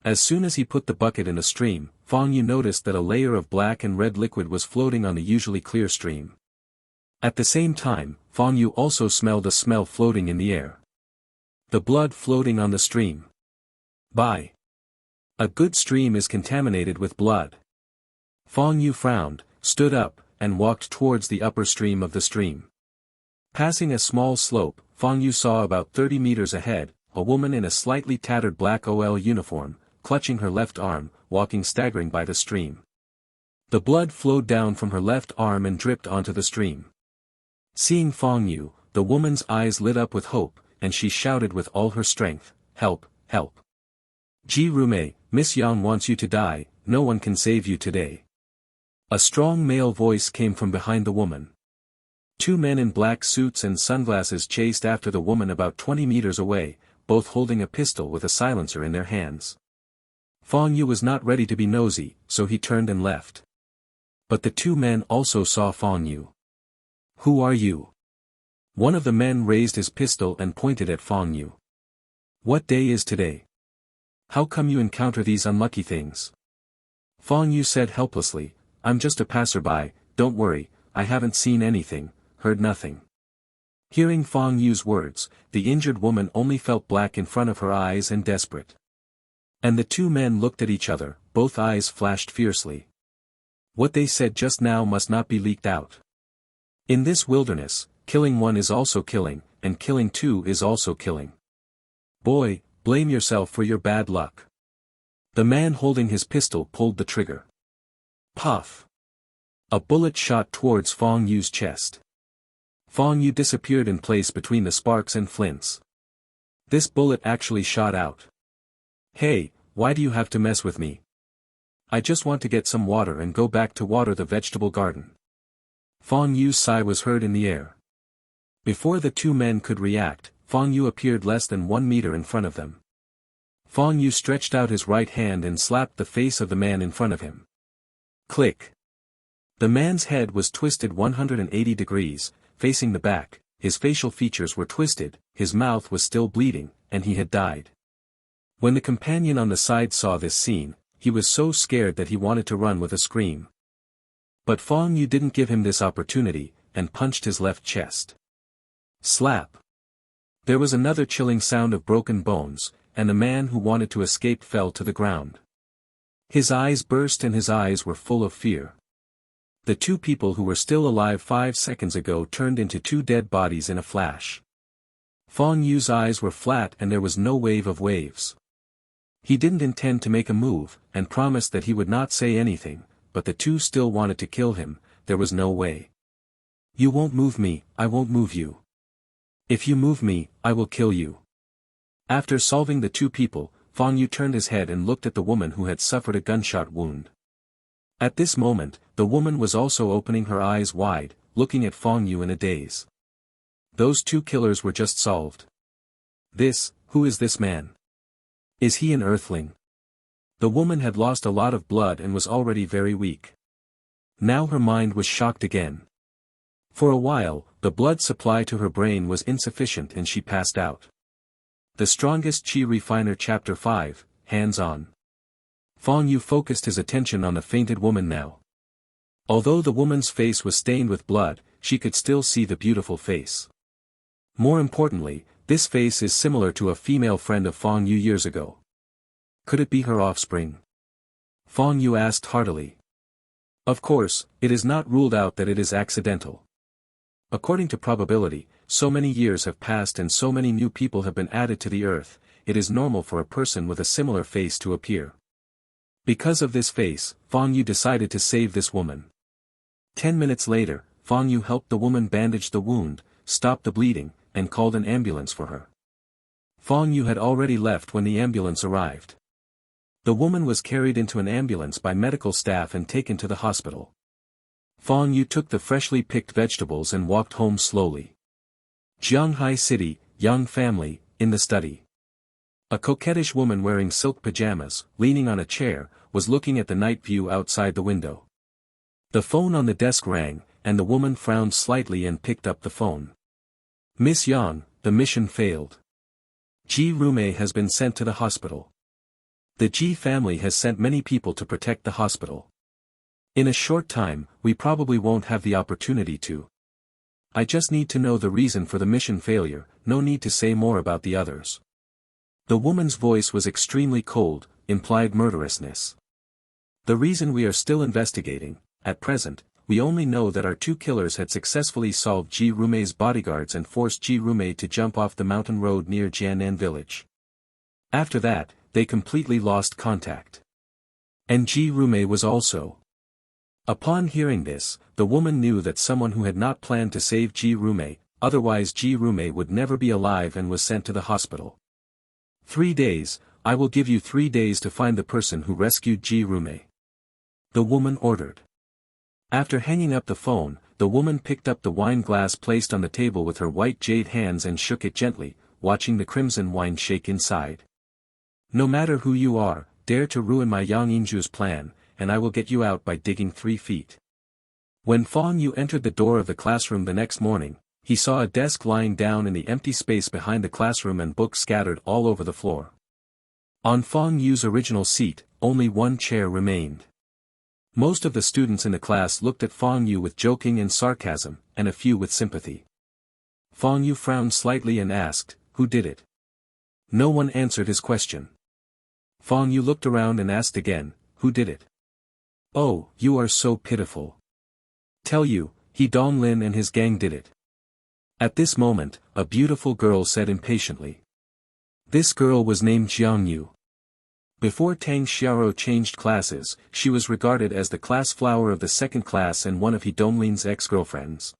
As soon as he put the bucket in the stream, Fang Yu noticed that a layer of black and red liquid was floating on the usually clear stream. At the same time, Fang Yu also smelled a smell floating in the air. The blood floating on the stream. By. A good stream is contaminated with blood. Fang Yu frowned, stood up, and walked towards the upper stream of the stream. Passing a small slope, Fang Yu saw about 30 meters ahead, a woman in a slightly tattered black OL uniform, clutching her left arm, walking staggering by the stream. The blood flowed down from her left arm and dripped onto the stream. Seeing Fang Yu, the woman's eyes lit up with hope, and she shouted with all her strength, "Help, help! Ji Rume, Miss Yang wants you to die, no one can save you today." A strong male voice came from behind the woman. 2 men in black suits and sunglasses chased after the woman about 20 meters away, both holding a pistol with a silencer in their hands. Fang Yu was not ready to be nosy, so he turned and left. But the 2 men also saw Fang Yu. "Who are you?" One of the men raised his pistol and pointed at Fang Yu. "What day is today? How come you encounter these unlucky things?" Fang Yu said helplessly, "I'm just a passerby, don't worry, I haven't seen anything, heard nothing." Hearing Fang Yu's words, the injured woman only felt black in front of her eyes and desperate. And the 2 men looked at each other, both eyes flashed fiercely. What they said just now must not be leaked out. In this wilderness, killing one is also killing, and killing 2 is also killing. "Boy, blame yourself for your bad luck." The man holding his pistol pulled the trigger. Puff! A bullet shot towards Fang Yu's chest. Fang Yu disappeared in place between the sparks and flints. This bullet actually shot out. "Hey, why do you have to mess with me? I just want to get some water and go back to water the vegetable garden." Fang Yu's sigh was heard in the air. Before the 2 men could react, Fang Yu appeared less than 1 meter in front of them. Fang Yu stretched out his right hand and slapped the face of the man in front of him. Click. The man's head was twisted 180 degrees, facing the back, his facial features were twisted, his mouth was still bleeding, and he had died. When the companion on the side saw this scene, he was so scared that he wanted to run with a scream. But Fang Yu didn't give him this opportunity, and punched his left chest. Slap. There was another chilling sound of broken bones, and the man who wanted to escape fell to the ground. His eyes burst and his eyes were full of fear. The 2 people who were still alive 5 seconds ago turned into 2 dead bodies in a flash. Fang Yu's eyes were flat and there was no wave of waves. He didn't intend to make a move, and promised that he would not say anything, but the 2 still wanted to kill him, there was no way. "You won't move me, I won't move you. If you move me, I will kill you." After solving the 2 people, Fang Yu turned his head and looked at the woman who had suffered a gunshot wound. At this moment, the woman was also opening her eyes wide, looking at Fang Yu in a daze. Those 2 killers were just solved. Who is this man? Is he an earthling? The woman had lost a lot of blood and was already very weak. Now her mind was shocked again. For a while, the blood supply to her brain was insufficient and she passed out. The Strongest Chi Refiner Chapter 5, Hands On. Fang Yu focused his attention on the fainted woman now. Although the woman's face was stained with blood, she could still see the beautiful face. More importantly, this face is similar to a female friend of Fang Yu years ago. Could it be her offspring? Fang Yu asked heartily. Of course, it is not ruled out that it is accidental. According to probability, so many years have passed and so many new people have been added to the earth, it is normal for a person with a similar face to appear. Because of this face, Fang Yu decided to save this woman. 10 minutes later, Fang Yu helped the woman bandage the wound, stop the bleeding, and called an ambulance for her. Fang Yu had already left when the ambulance arrived. The woman was carried into an ambulance by medical staff and taken to the hospital. Fang Yu took the freshly picked vegetables and walked home slowly. Jianghai City, young family, in the study. A coquettish woman wearing silk pajamas, leaning on a chair, was looking at the night view outside the window. The phone on the desk rang, and the woman frowned slightly and picked up the phone. Miss Yang, the mission failed. Ji Rume has been sent to the hospital. The Ji family has sent many people to protect the hospital. In a short time, we probably won't have the opportunity to. I just need to know the reason for the mission failure, no need to say more about the others. The woman's voice was extremely cold, implied murderousness. The reason we are still investigating, at present, we only know that our two killers had successfully solved Ji Rume's bodyguards and forced Ji Rume to jump off the mountain road near Jianan village. After that, they completely lost contact. And Ji Rume was also. Upon hearing this, the woman knew that someone who had not planned to save Ji Rume, otherwise Ji Rume would never be alive and was sent to the hospital. 3 days, I will give you 3 days to find the person who rescued Ji Rume. The woman ordered. After hanging up the phone, the woman picked up the wine glass placed on the table with her white jade hands and shook it gently, watching the crimson wine shake inside. No matter who you are, dare to ruin my Yang Yingzhu's plan, and I will get you out by digging 3 feet. When Fang Yu entered the door of the classroom the next morning, he saw a desk lying down in the empty space behind the classroom and books scattered all over the floor. On Fang Yu's original seat, only one chair remained. Most of the students in the class looked at Fang Yu with joking and sarcasm, and a few with sympathy. Fang Yu frowned slightly and asked, "Who did it?" No one answered his question. Fang Yu looked around and asked again, "Who did it?" "Oh, you are so pitiful. Tell you, He Donglin and his gang did it." At this moment, a beautiful girl said impatiently. This girl was named Jiang Yu. Before Tang Xiaoro changed classes, she was regarded as the class flower of the second class and one of He Donglin's ex-girlfriends.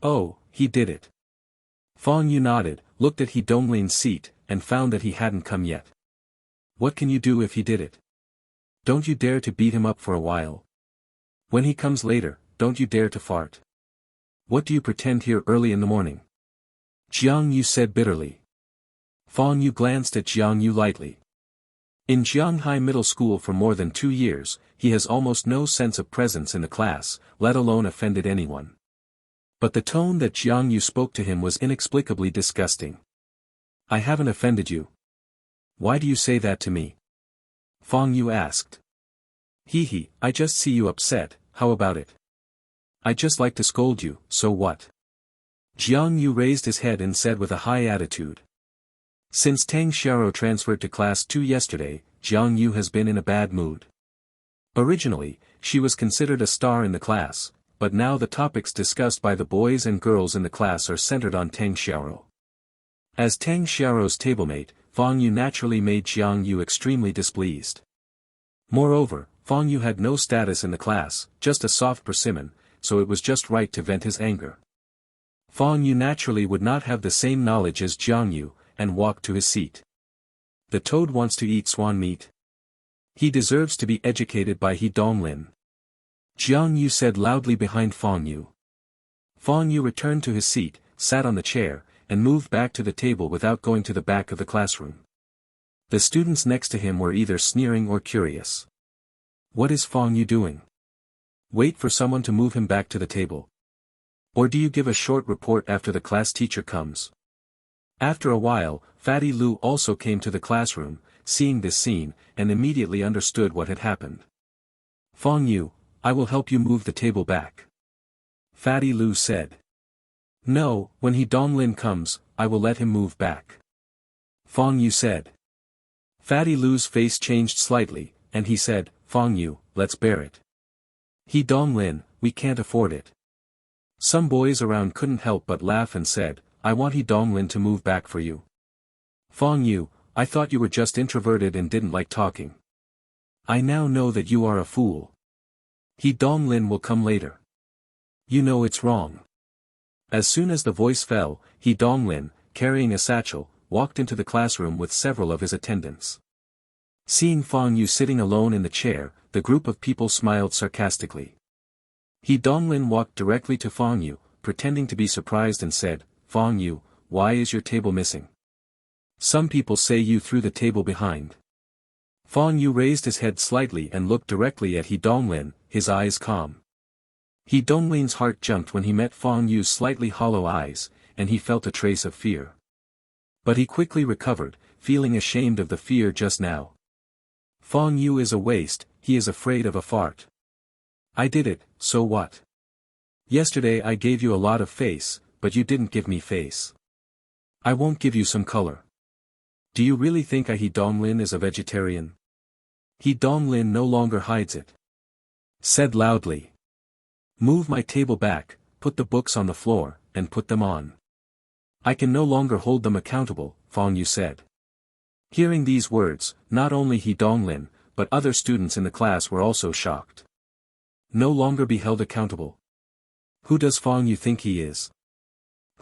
"Oh, he did it." Fang Yu nodded, looked at He Donglin's seat, and found that he hadn't come yet. "What can you do if he did it? Don't you dare to beat him up for a while. When he comes later, don't you dare to fart. What do you pretend here early in the morning?" Jiang Yu said bitterly. Fang Yu glanced at Jiang Yu lightly. In Jianghai Middle School for more than 2 years, he has almost no sense of presence in the class, let alone offended anyone. But the tone that Jiang Yu spoke to him was inexplicably disgusting. "I haven't offended you. Why do you say that to me?" Fang Yu asked. Hee, I just see you upset, how about it? I just like to scold you, so what?" Jiang Yu raised his head and said with a high attitude. Since Tang Xiaoro transferred to class 2 yesterday, Jiang Yu has been in a bad mood. Originally, she was considered a star in the class, but now the topics discussed by the boys and girls in the class are centered on Tang Xiaoro. As Tang Xiaoro's tablemate, Fang Yu naturally made Jiang Yu extremely displeased. Moreover, Fang Yu had no status in the class, just a soft persimmon, so it was just right to vent his anger. Fang Yu naturally would not have the same knowledge as Jiang Yu, and walked to his seat. The toad wants to eat swan meat. He deserves to be educated by He Donglin. Jiang Yu said loudly behind Fang Yu. Fang Yu returned to his seat, sat on the chair, and moved back to the table without going to the back of the classroom. The students next to him were either sneering or curious. What is Fang Yu doing? Wait for someone to move him back to the table? Or do you give a short report after the class teacher comes? After a while, Fatty Lu also came to the classroom, seeing this scene, and immediately understood what had happened. Fang Yu, I will help you move the table back. Fatty Lu said. No, when He Donglin comes, I will let him move back. Fang Yu said. Fatty Lu's face changed slightly, and he said, Fang Yu, let's bear it. He Donglin, we can't afford it. Some boys around couldn't help but laugh and said, I want He Donglin to move back for you. Fang Yu, I thought you were just introverted and didn't like talking. I now know that you are a fool. He Donglin will come later. You know it's wrong. As soon as the voice fell, He Donglin, carrying a satchel, walked into the classroom with several of his attendants. Seeing Fang Yu sitting alone in the chair, the group of people smiled sarcastically. He Donglin walked directly to Fang Yu, pretending to be surprised and said, Fong Yu, why is your table missing? Some people say you threw the table behind. Fong Yu raised his head slightly and looked directly at He Donglin, his eyes calm. He Donglin's heart jumped when he met Fong Yu's slightly hollow eyes, and he felt a trace of fear. But he quickly recovered, feeling ashamed of the fear just now. Fong Yu is a waste, he is afraid of a fart. I did it, so what? Yesterday I gave you a lot of face, but you didn't give me face. I won't give you some color. Do you really think He Donglin is a vegetarian? He Donglin no longer hides it. Said loudly. Move my table back, put the books on the floor, and put them on. I can no longer hold them accountable, Fong Yu said. Hearing these words, not only He Donglin, but other students in the class were also shocked. No longer be held accountable. Who does Fong Yu think he is?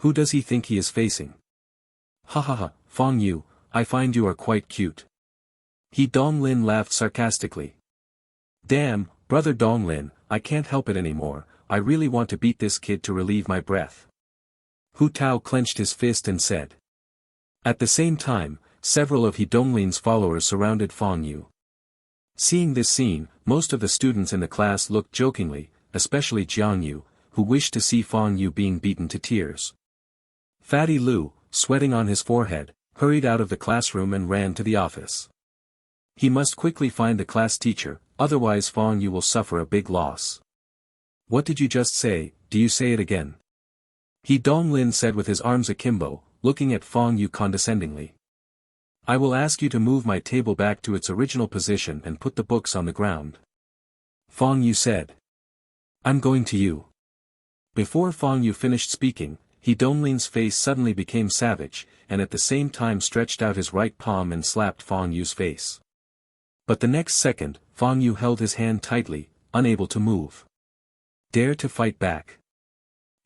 Who does he think he is facing? Ha ha ha, Fong Yu, I find you are quite cute. He Donglin laughed sarcastically. Damn, brother Donglin, I can't help it anymore, I really want to beat this kid to relieve my breath. Hu Tao clenched his fist and said. At the same time, several of He Donglin's followers surrounded Fong Yu. Seeing this scene, most of the students in the class looked jokingly, especially Jiang Yu, who wished to see Fong Yu being beaten to tears. Fatty Lu, sweating on his forehead, hurried out of the classroom and ran to the office. He must quickly find the class teacher, otherwise Fong Yu will suffer a big loss. What did you just say, do you say it again? He Donglin said with his arms akimbo, looking at Fong Yu condescendingly. I will ask you to move my table back to its original position and put the books on the ground. Fong Yu said. I'm going to you. Before Fong Yu finished speaking, He Donglin's face suddenly became savage, and at the same time stretched out his right palm and slapped Fong Yu's face. But the next second, Fong Yu held his hand tightly, unable to move. Dare to fight back.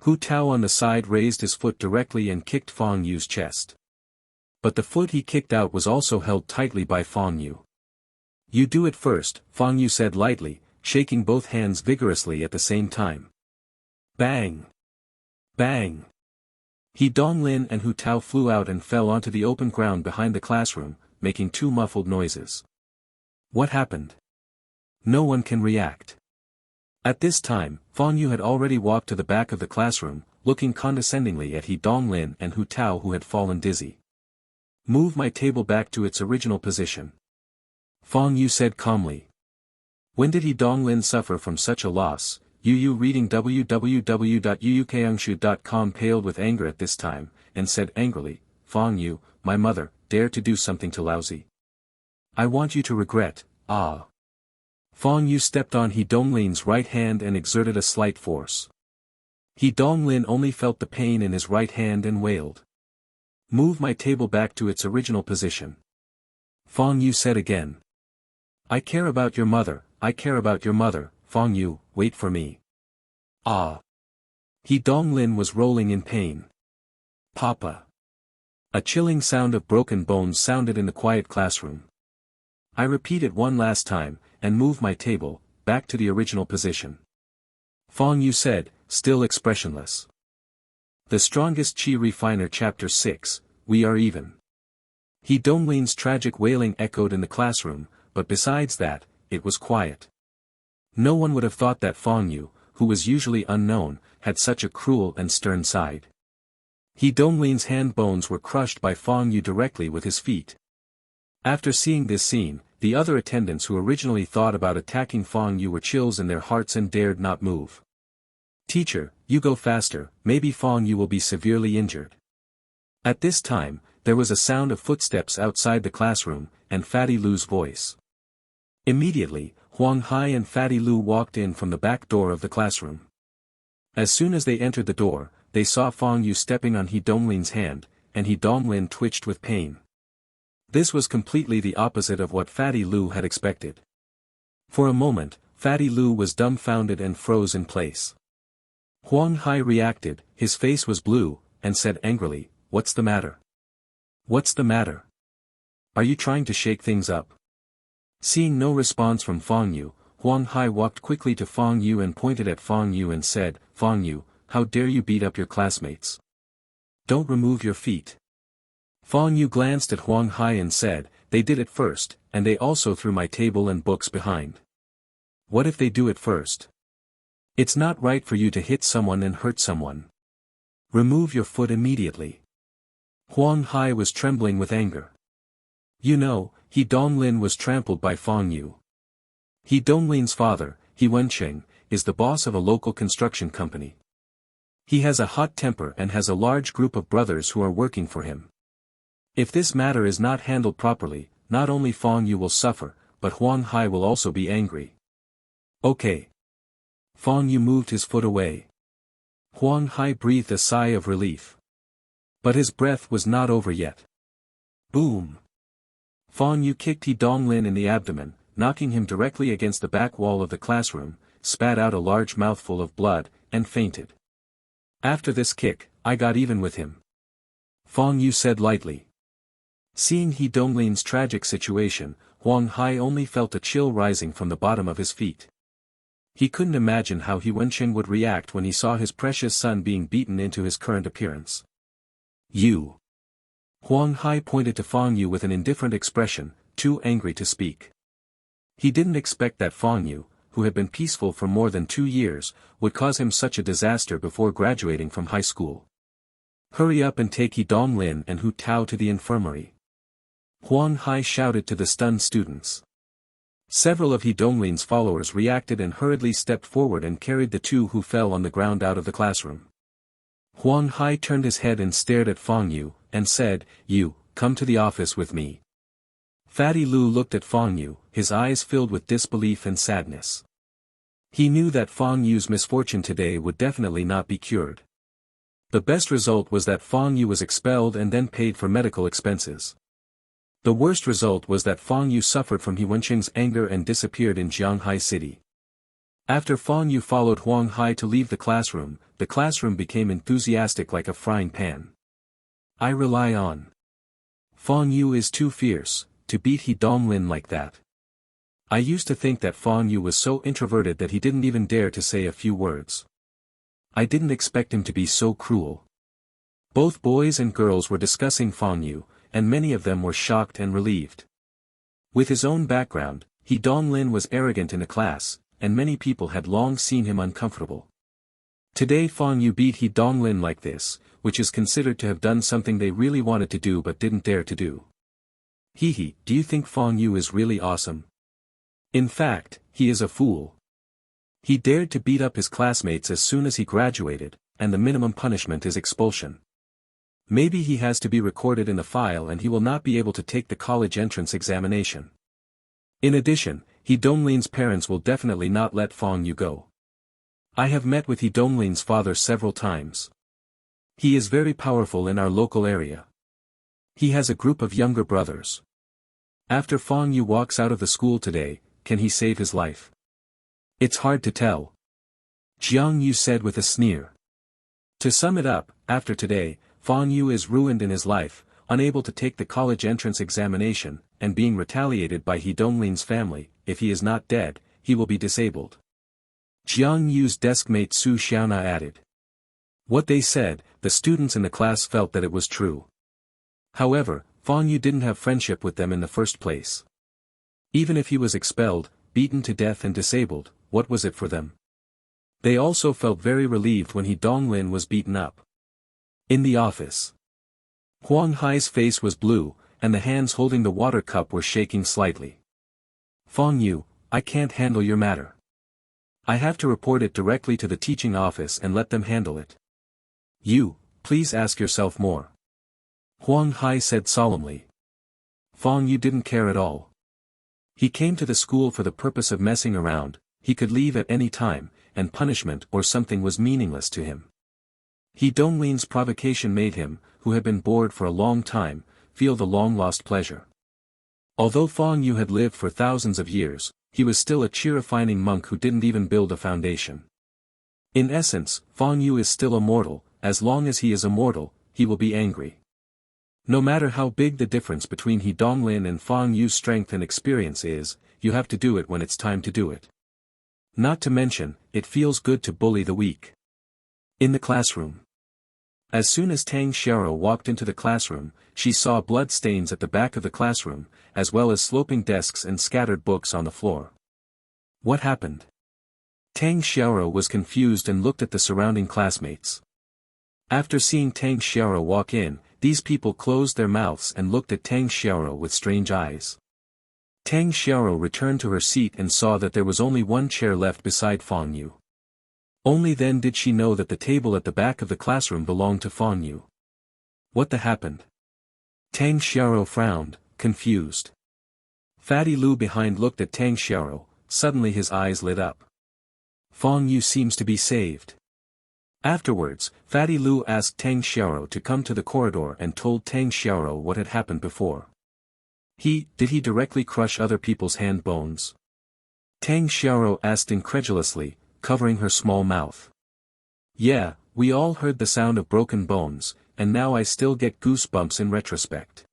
Hu Tao on the side raised his foot directly and kicked Fong Yu's chest. But the foot he kicked out was also held tightly by Fong Yu. You do it first, Fong Yu said lightly, shaking both hands vigorously at the same time. Bang! Bang! He Donglin and Hu Tao flew out and fell onto the open ground behind the classroom, making two muffled noises. What happened? No one can react. At this time, Fong Yu had already walked to the back of the classroom, looking condescendingly at He Donglin and Hu Tao who had fallen dizzy. Move my table back to its original position. Fong Yu said calmly. When did He Donglin suffer from such a loss? Yu reading www.yuukangshu.com paled with anger at this time, and said angrily, Fong Yu, my mother, dare to do something to lousy. I want you to regret, ah. Fong Yu stepped on He Donglin's right hand and exerted a slight force. He Donglin only felt the pain in his right hand and wailed. Move my table back to its original position. Fong Yu said again. I care about your mother, I care about your mother, Fong Yu, wait for me. Ah. He Donglin was rolling in pain. Papa. A chilling sound of broken bones sounded in the quiet classroom. I repeat it one last time, and move my table, back to the original position. Fong Yu said, still expressionless. The Strongest Chi Refiner Chapter 6, We Are Even. He Donglin's tragic wailing echoed in the classroom, but besides that, it was quiet. No one would have thought that Fong Yu, who was usually unknown, had such a cruel and stern side. He Donglin's hand bones were crushed by Fong Yu directly with his feet. After seeing this scene, the other attendants who originally thought about attacking Fong Yu were chills in their hearts and dared not move. Teacher, you go faster, maybe Fong Yu will be severely injured. At this time, there was a sound of footsteps outside the classroom, and Fatty Lu's voice. Immediately, Huang Hai and Fatty Lu walked in from the back door of the classroom. As soon as they entered the door, they saw Fong Yu stepping on He Donglin's hand, and He Donglin twitched with pain. This was completely the opposite of what Fatty Lu had expected. For a moment, Fatty Lu was dumbfounded and froze in place. Huang Hai reacted, his face was blue, and said angrily, What's the matter? What's the matter? Are you trying to shake things up? Seeing no response from Fong Yu, Huang Hai walked quickly to Fong Yu and pointed at Fong Yu and said, Fong Yu, how dare you beat up your classmates? Don't remove your feet. Fang Yu glanced at Huang Hai and said, they did it first, and they also threw my table and books behind. What if they do it first? It's not right for you to hit someone and hurt someone. Remove your foot immediately. Huang Hai was trembling with anger. You know, He Donglin was trampled by Fang Yu. He Donglin's father, He Wenqing, is the boss of a local construction company. He has a hot temper and has a large group of brothers who are working for him. If this matter is not handled properly, not only Fang Yu will suffer, but Huang Hai will also be angry. Okay. Fang Yu moved his foot away. Huang Hai breathed a sigh of relief. But his breath was not over yet. Boom! Fang Yu kicked He Donglin in the abdomen, knocking him directly against the back wall of the classroom, spat out a large mouthful of blood, and fainted. After this kick, I got even with him. Fang Yu said lightly. Seeing He Donglin's tragic situation, Huang Hai only felt a chill rising from the bottom of his feet. He couldn't imagine how He Wenqing would react when he saw his precious son being beaten into his current appearance. You. Huang Hai pointed to Fang Yu with an indifferent expression, too angry to speak. He didn't expect that Fang Yu, who had been peaceful for more than 2 years, would cause him such a disaster before graduating from high school. Hurry up and take He Donglin and Hu Tao to the infirmary. Huang Hai shouted to the stunned students. Several of He Donglin's followers reacted and hurriedly stepped forward and carried the two who fell on the ground out of the classroom. Huang Hai turned his head and stared at Fang Yu, and said, You, come to the office with me. Fatty Lu looked at Fang Yu, his eyes filled with disbelief and sadness. He knew that Fang Yu's misfortune today would definitely not be cured. The best result was that Fang Yu was expelled and then paid for medical expenses. The worst result was that Fang Yu suffered from He Wenqing's anger and disappeared in Jianghai City. After Fang Yu followed Huang Hai to leave the classroom became enthusiastic like a frying pan. I rely on. Fang Yu is too fierce, to beat He Donglin like that. I used to think that Fang Yu was so introverted that he didn't even dare to say a few words. I didn't expect him to be so cruel. Both boys and girls were discussing Fang Yu, and many of them were shocked and relieved. With his own background, He Donglin was arrogant in a class, and many people had long seen him uncomfortable. Today Fang Yu beat He Donglin like this, which is considered to have done something they really wanted to do but didn't dare to do. Hehe, do you think Fang Yu is really awesome? In fact, he is a fool. He dared to beat up his classmates as soon as he graduated, and the minimum punishment is expulsion. Maybe he has to be recorded in the file and he will not be able to take the college entrance examination. In addition, He Donglin's parents will definitely not let Fang Yu go. I have met with He Donglin's father several times. He is very powerful in our local area. He has a group of younger brothers. After Fang Yu walks out of the school today, can he save his life? It's hard to tell. Jiang Yu said with a sneer. To sum it up, after today, Fang Yu is ruined in his life, unable to take the college entrance examination, and being retaliated by He Donglin's family. If he is not dead, he will be disabled. Jiang Yu's deskmate Su Xiaona added. What they said, the students in the class felt that it was true. However, Fang Yu didn't have friendship with them in the first place. Even if he was expelled, beaten to death and disabled, what was it for them? They also felt very relieved when He Donglin was beaten up. In the office, Huang Hai's face was blue, and the hands holding the water cup were shaking slightly. Fang Yu, I can't handle your matter. I have to report it directly to the teaching office and let them handle it. You, please ask yourself more. Huang Hai said solemnly. Fang Yu didn't care at all. He came to the school for the purpose of messing around, he could leave at any time, and punishment or something was meaningless to him. He Donglin's provocation made him, who had been bored for a long time, feel the long-lost pleasure. Although Fang Yu had lived for thousands of years, he was still a cheer-refining monk who didn't even build a foundation. In essence, Fang Yu is still immortal. As long as he is immortal, he will be angry. No matter how big the difference between He Donglin and Fang Yu's strength and experience is, you have to do it when it's time to do it. Not to mention, it feels good to bully the weak. In the classroom. As soon as Tang Xiao walked into the classroom, she saw blood stains at the back of the classroom, as well as sloping desks and scattered books on the floor. What happened? Tang Xiao was confused and looked at the surrounding classmates. After seeing Tang Xiao walk in, these people closed their mouths and looked at Tang Xiao with strange eyes. Tang Xiao returned to her seat and saw that there was only one chair left beside Fang Yu. Only then did she know that the table at the back of the classroom belonged to Fang Yu. What the happened? Tang Xiao frowned, confused. Fatty Lu behind looked at Tang Xiao, suddenly his eyes lit up. Fang Yu seems to be saved. Afterwards, Fatty Lu asked Tang Xiao to come to the corridor and told Tang Xiao what had happened before. Did he directly crush other people's hand bones? Tang Xiao asked incredulously, covering her small mouth. Yeah, we all heard the sound of broken bones, and now I still get goosebumps in retrospect.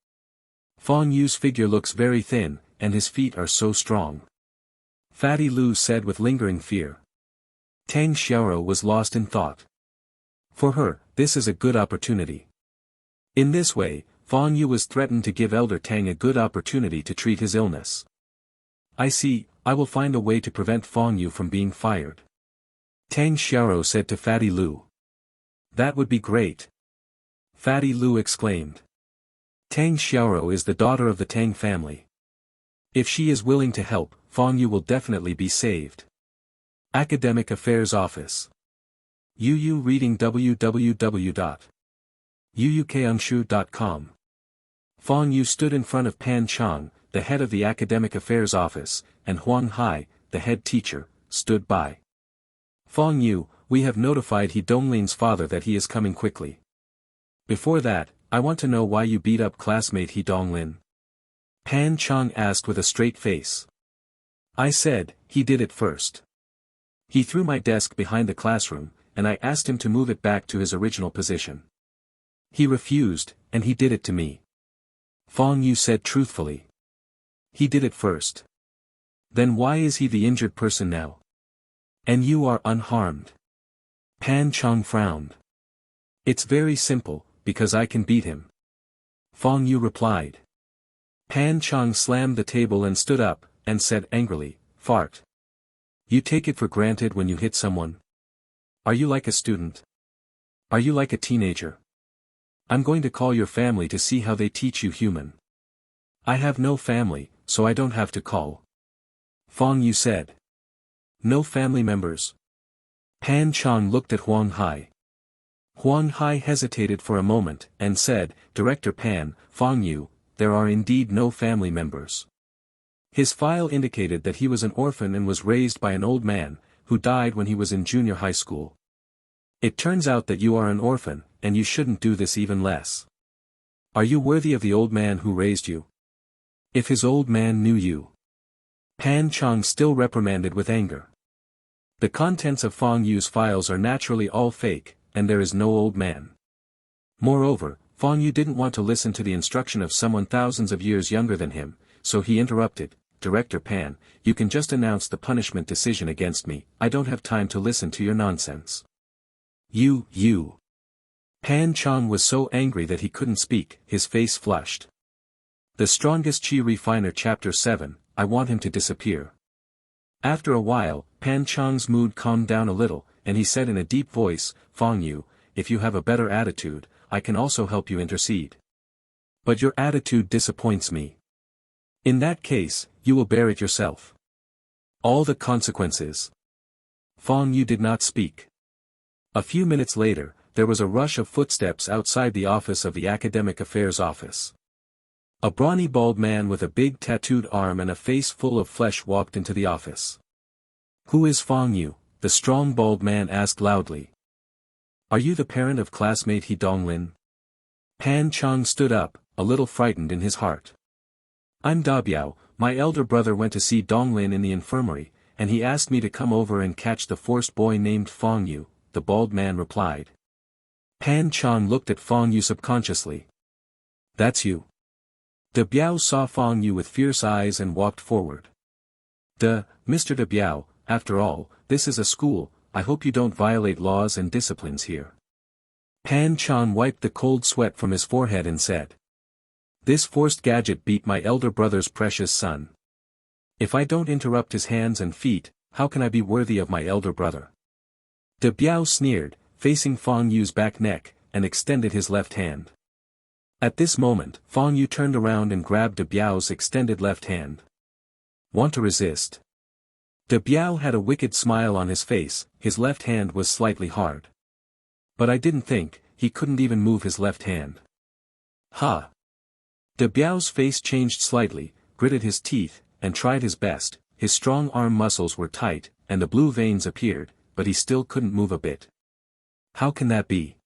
Fang Yu's figure looks very thin, and his feet are so strong. Fatty Lu said with lingering fear. Tang Xiao was lost in thought. For her, this is a good opportunity. In this way, Fang Yu was threatened to give Elder Tang a good opportunity to treat his illness. I see, I will find a way to prevent Fang Yu from being fired. Tang Xiao said to Fatty Lu. That would be great. Fatty Lu exclaimed. Tang Xiao is the daughter of the Tang family. If she is willing to help, Fang Yu will definitely be saved. Academic Affairs Office. Yu reading www.yuukanshu.com. Fang Yu stood in front of Pan Chang, the head of the Academic Affairs Office, and Huang Hai, the head teacher, stood by. Fang Yu, we have notified He Donglin's father that he is coming quickly. Before that, I want to know why you beat up classmate He Donglin. Pan Chang asked with a straight face. I said, he did it first. He threw my desk behind the classroom, and I asked him to move it back to his original position. He refused, and he did it to me. Fang Yu said truthfully. He did it first. Then why is he the injured person now? And you are unharmed. Pan Chang frowned. It's very simple, because I can beat him. Fang Yu replied. Pan Chang slammed the table and stood up, and said angrily, Fart. You take it for granted when you hit someone? Are you like a student? Are you like a teenager? I'm going to call your family to see how they teach you human. I have no family, so I don't have to call. Fang Yu said. No family members. Pan Chang looked at Huang Hai. Huang Hai hesitated for a moment, and said, Director Pan, Fang Yu, there are indeed no family members. His file indicated that he was an orphan and was raised by an old man, who died when he was in junior high school. It turns out that you are an orphan, and you shouldn't do this even less. Are you worthy of the old man who raised you? If his old man knew you. Pan Chang still reprimanded with anger. The contents of Fang Yu's files are naturally all fake, and there is no old man. Moreover, Fang Yu didn't want to listen to the instruction of someone thousands of years younger than him, so he interrupted, Director Pan, you can just announce the punishment decision against me, I don't have time to listen to your nonsense. You. Pan Chang was so angry that he couldn't speak, his face flushed. The Strongest Chi Refiner Chapter 7, I want him to disappear. After a while, Pan Chang's mood calmed down a little, and he said in a deep voice, Fang Yu, if you have a better attitude, I can also help you intercede. But your attitude disappoints me. In that case, you will bear it yourself. All the consequences. Fang Yu did not speak. A few minutes later, there was a rush of footsteps outside the office of the Academic Affairs Office. A brawny bald man with a big tattooed arm and a face full of flesh walked into the office. Who is Fang Yu? The strong bald man asked loudly. Are you the parent of classmate He Donglin? Pan Chang stood up, a little frightened in his heart. I'm Da Biao, my elder brother went to see Donglin in the infirmary, and he asked me to come over and catch the forced boy named Fang Yu, the bald man replied. Pan Chang looked at Fang Yu subconsciously. That's you. Da Biao saw Fang Yu with fierce eyes and walked forward. Mr. Da Biao, after all, this is a school, I hope you don't violate laws and disciplines here. Pan Chang wiped the cold sweat from his forehead and said. This forced gadget beat my elder brother's precious son. If I don't interrupt his hands and feet, how can I be worthy of my elder brother? De Biao sneered, facing Fang Yu's back neck, and extended his left hand. At this moment, Fang Yu turned around and grabbed De Biao's extended left hand. Want to resist? De Biao had a wicked smile on his face, his left hand was slightly hard. But I didn't think, he couldn't even move his left hand. Ha! De Biao's face changed slightly, gritted his teeth, and tried his best. His strong arm muscles were tight, and the blue veins appeared, but he still couldn't move a bit. How can that be?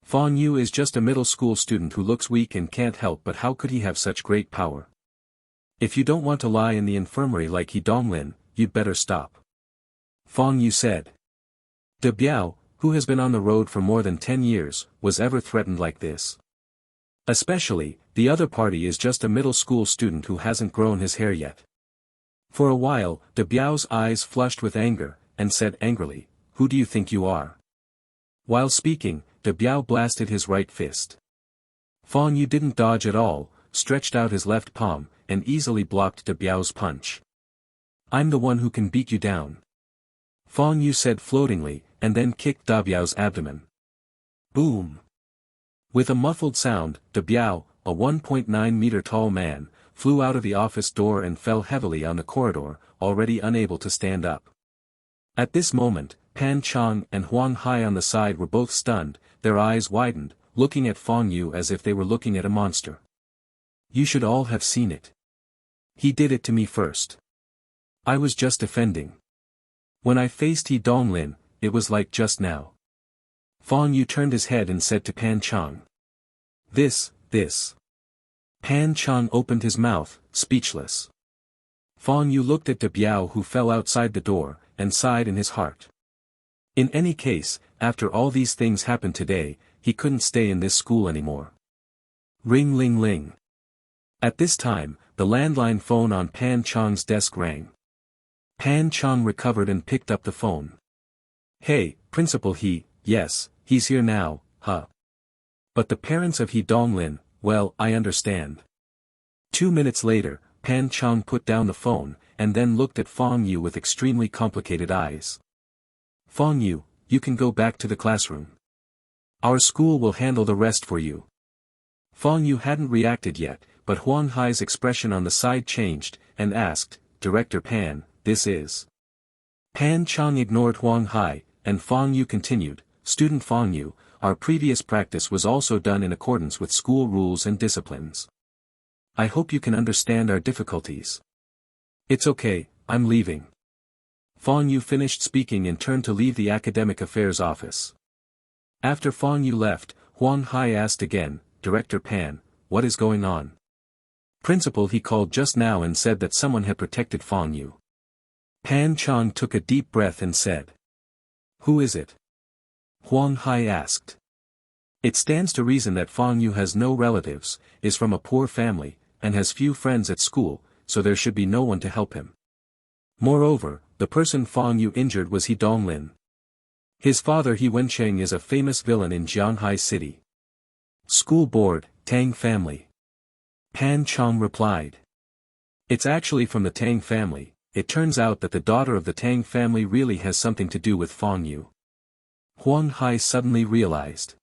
Fang Yu is just a middle school student who looks weak and can't help, but how could he have such great power? If you don't want to lie in the infirmary like He Donglin, you'd better stop. Fang Yu said. De Biao, who has been on the road for more than 10 years, was ever threatened like this? Especially, the other party is just a middle school student who hasn't grown his hair yet. For a while, De Biao's eyes flushed with anger, and said angrily, Who do you think you are? While speaking, De Biao blasted his right fist. Fang Yu didn't dodge at all, stretched out his left palm, and easily blocked De Biao's punch. I'm the one who can beat you down. Fang Yu said floatingly, and then kicked De Biao's abdomen. Boom! With a muffled sound, De Biao, a 1.9-meter tall man, flew out of the office door and fell heavily on the corridor, already unable to stand up. At this moment, Pan Chang and Huang Hai on the side were both stunned, their eyes widened, looking at Fang Yu as if they were looking at a monster. You should all have seen it. He did it to me first. I was just defending. When I faced He Donglin, it was like just now. Fang Yu turned his head and said to Pan Chang. This. Pan Chang opened his mouth, speechless. Fang Yu looked at De Biao, who fell outside the door, and sighed in his heart. In any case, after all these things happened today, he couldn't stay in this school anymore. Ring ling ling. At this time, the landline phone on Pan Chang's desk rang. Pan Chang recovered and picked up the phone. Hey, Principal He, yes, he's here now, huh? But the parents of He Donglin, well, I understand. 2 minutes later, Pan Chang put down the phone, and then looked at Fang Yu with extremely complicated eyes. Fang Yu, you can go back to the classroom. Our school will handle the rest for you. Fang Yu hadn't reacted yet, but Huang Hai's expression on the side changed, and asked, Director Pan, this is. Pan Chang ignored Huang Hai, and Fang Yu continued, Student Fang Yu, our previous practice was also done in accordance with school rules and disciplines. I hope you can understand our difficulties. It's okay, I'm leaving. Fang Yu finished speaking and turned to leave the academic affairs office. After Fang Yu left, Huang Hai asked again, Director Pan, what is going on? Principal He called just now and said that someone had protected Fang Yu. Pan Chang took a deep breath and said. Who is it? Huang Hai asked. It stands to reason that Fang Yu has no relatives, is from a poor family, and has few friends at school, so there should be no one to help him. Moreover, the person Fang Yu injured was He Donglin. His father He Wencheng is a famous villain in Jianghai City. School board, Tang family. Pan Chang replied. It's actually from the Tang family. It turns out that the daughter of the Tang family really has something to do with Fang Yu. Huang Hai suddenly realized.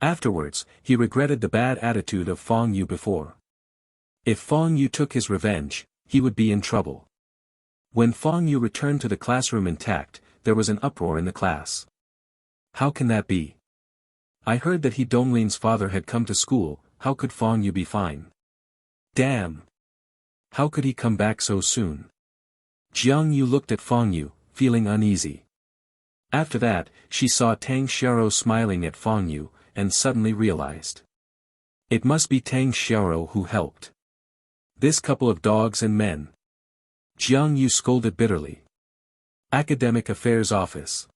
Afterwards, he regretted the bad attitude of Fang Yu before. If Fang Yu took his revenge, he would be in trouble. When Fang Yu returned to the classroom intact, there was an uproar in the class. How can that be? I heard that He Donglin's father had come to school, how could Fang Yu be fine? Damn! How could he come back so soon? Jiang Yu looked at Fang Yu, feeling uneasy. After that, she saw Tang Xiao smiling at Fang Yu, and suddenly realized. It must be Tang Xiao who helped. This couple of dogs and men. Jiang Yu scolded bitterly. Academic Affairs Office.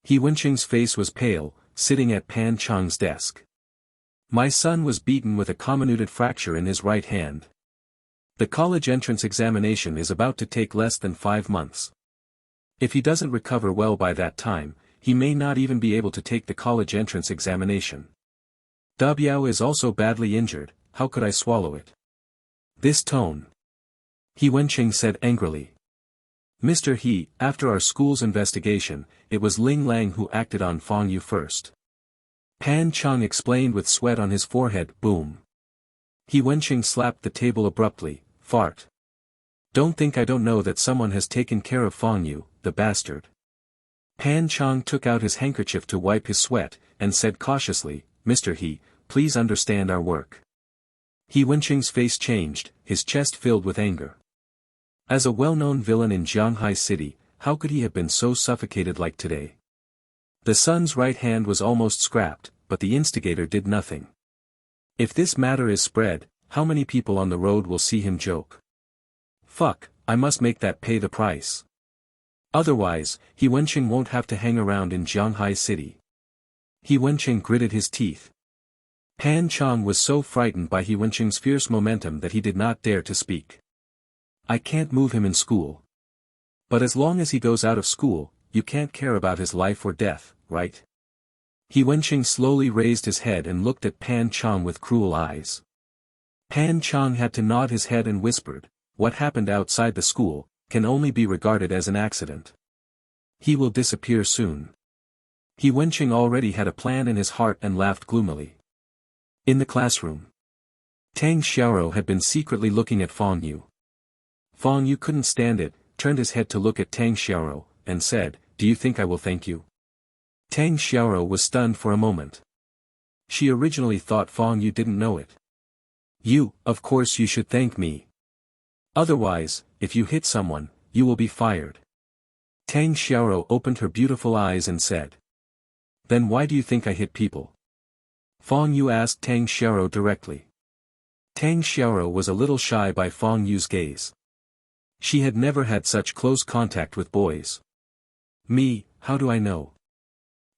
He Wencheng's face was pale, sitting at Pan Chang's desk. My son was beaten with a comminuted fracture in his right hand. The college entrance examination is about to take less than 5 months. If he doesn't recover well by that time, he may not even be able to take the college entrance examination. Da Biao is also badly injured, how could I swallow it? This tone. He Wenqing said angrily. Mr. He, after our school's investigation, it was Ling Lang who acted on Fong Yu first. Pan Cheng explained with sweat on his forehead, boom. He Wenqing slapped the table abruptly, fart. Don't think I don't know that someone has taken care of Fong Yu, the bastard. Pan Cheng took out his handkerchief to wipe his sweat, and said cautiously, Mr. He, please understand our work. He Wenqing's face changed, his chest filled with anger. As a well-known villain in Jianghai City, how could he have been so suffocated like today? The son's right hand was almost scrapped, but the instigator did nothing. If this matter is spread, how many people on the road will see him joke? Fuck, I must make that pay the price. Otherwise, He Wenqing won't have to hang around in Jianghai City. He Wenqing gritted his teeth. Pan Cheng was so frightened by He Wenqing's fierce momentum that he did not dare to speak. I can't move him in school. But as long as he goes out of school, you can't care about his life or death, right? He Wenqing slowly raised his head and looked at Pan Cheng with cruel eyes. Pan Cheng had to nod his head and whispered, what happened outside the school, can only be regarded as an accident. He will disappear soon. He Wenqing already had a plan in his heart and laughed gloomily. In the classroom, Tang Xiaoro had been secretly looking at Fong Yu. Fong Yu couldn't stand it, turned his head to look at Tang Xiaoro, and said, do you think I will thank you? Tang Xiaoro was stunned for a moment. She originally thought Fong Yu didn't know it. You, of course you should thank me. Otherwise, if you hit someone, you will be fired. Tang Xiaoro opened her beautiful eyes and said. Then why do you think I hit people? Fong Yu asked Tang Xiaoro directly. Tang Xiaoro was a little shy by Fong Yu's gaze. She had never had such close contact with boys. Me, how do I know?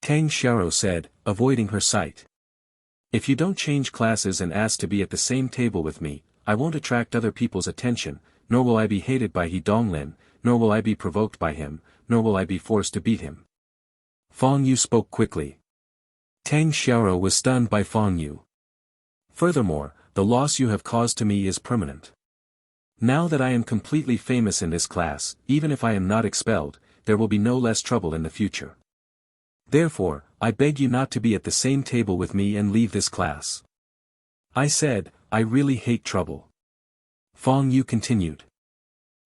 Tang Xiaoro said, avoiding her sight. If you don't change classes and ask to be at the same table with me, I won't attract other people's attention, nor will I be hated by He Donglin, nor will I be provoked by him, nor will I be forced to beat him. Fong Yu spoke quickly. Tang Xiaoro was stunned by Fong Yu. Furthermore, the loss you have caused to me is permanent. Now that I am completely famous in this class, even if I am not expelled, there will be no less trouble in the future. Therefore, I beg you not to be at the same table with me and leave this class. I said, I really hate trouble. Fong Yu continued.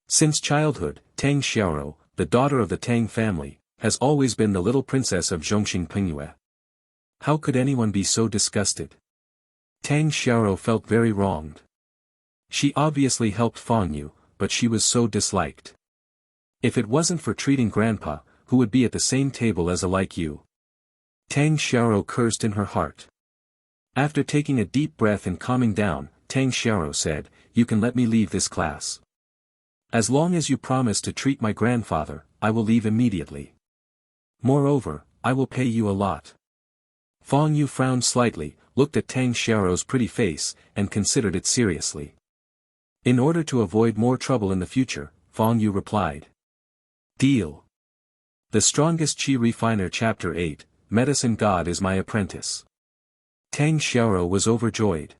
Since childhood, Tang Xiaoro, the daughter of the Tang family, has always been the little princess of Zhongxing Pingyue. How could anyone be so disgusted? Tang Xiaoro felt very wronged. She obviously helped Fong Yu, but she was so disliked. If it wasn't for treating grandpa, who would be at the same table as a like you? Tang Xiaoro cursed in her heart. After taking a deep breath and calming down, Tang Xiaoro said, you can let me leave this class. As long as you promise to treat my grandfather, I will leave immediately. Moreover, I will pay you a lot. Fong Yu frowned slightly, looked at Tang Xiaoro's pretty face, and considered it seriously. In order to avoid more trouble in the future, Fong Yu replied. Deal. The Strongest Qi Refiner Chapter 8, Medicine God is my apprentice. Tang Xiaoro was overjoyed.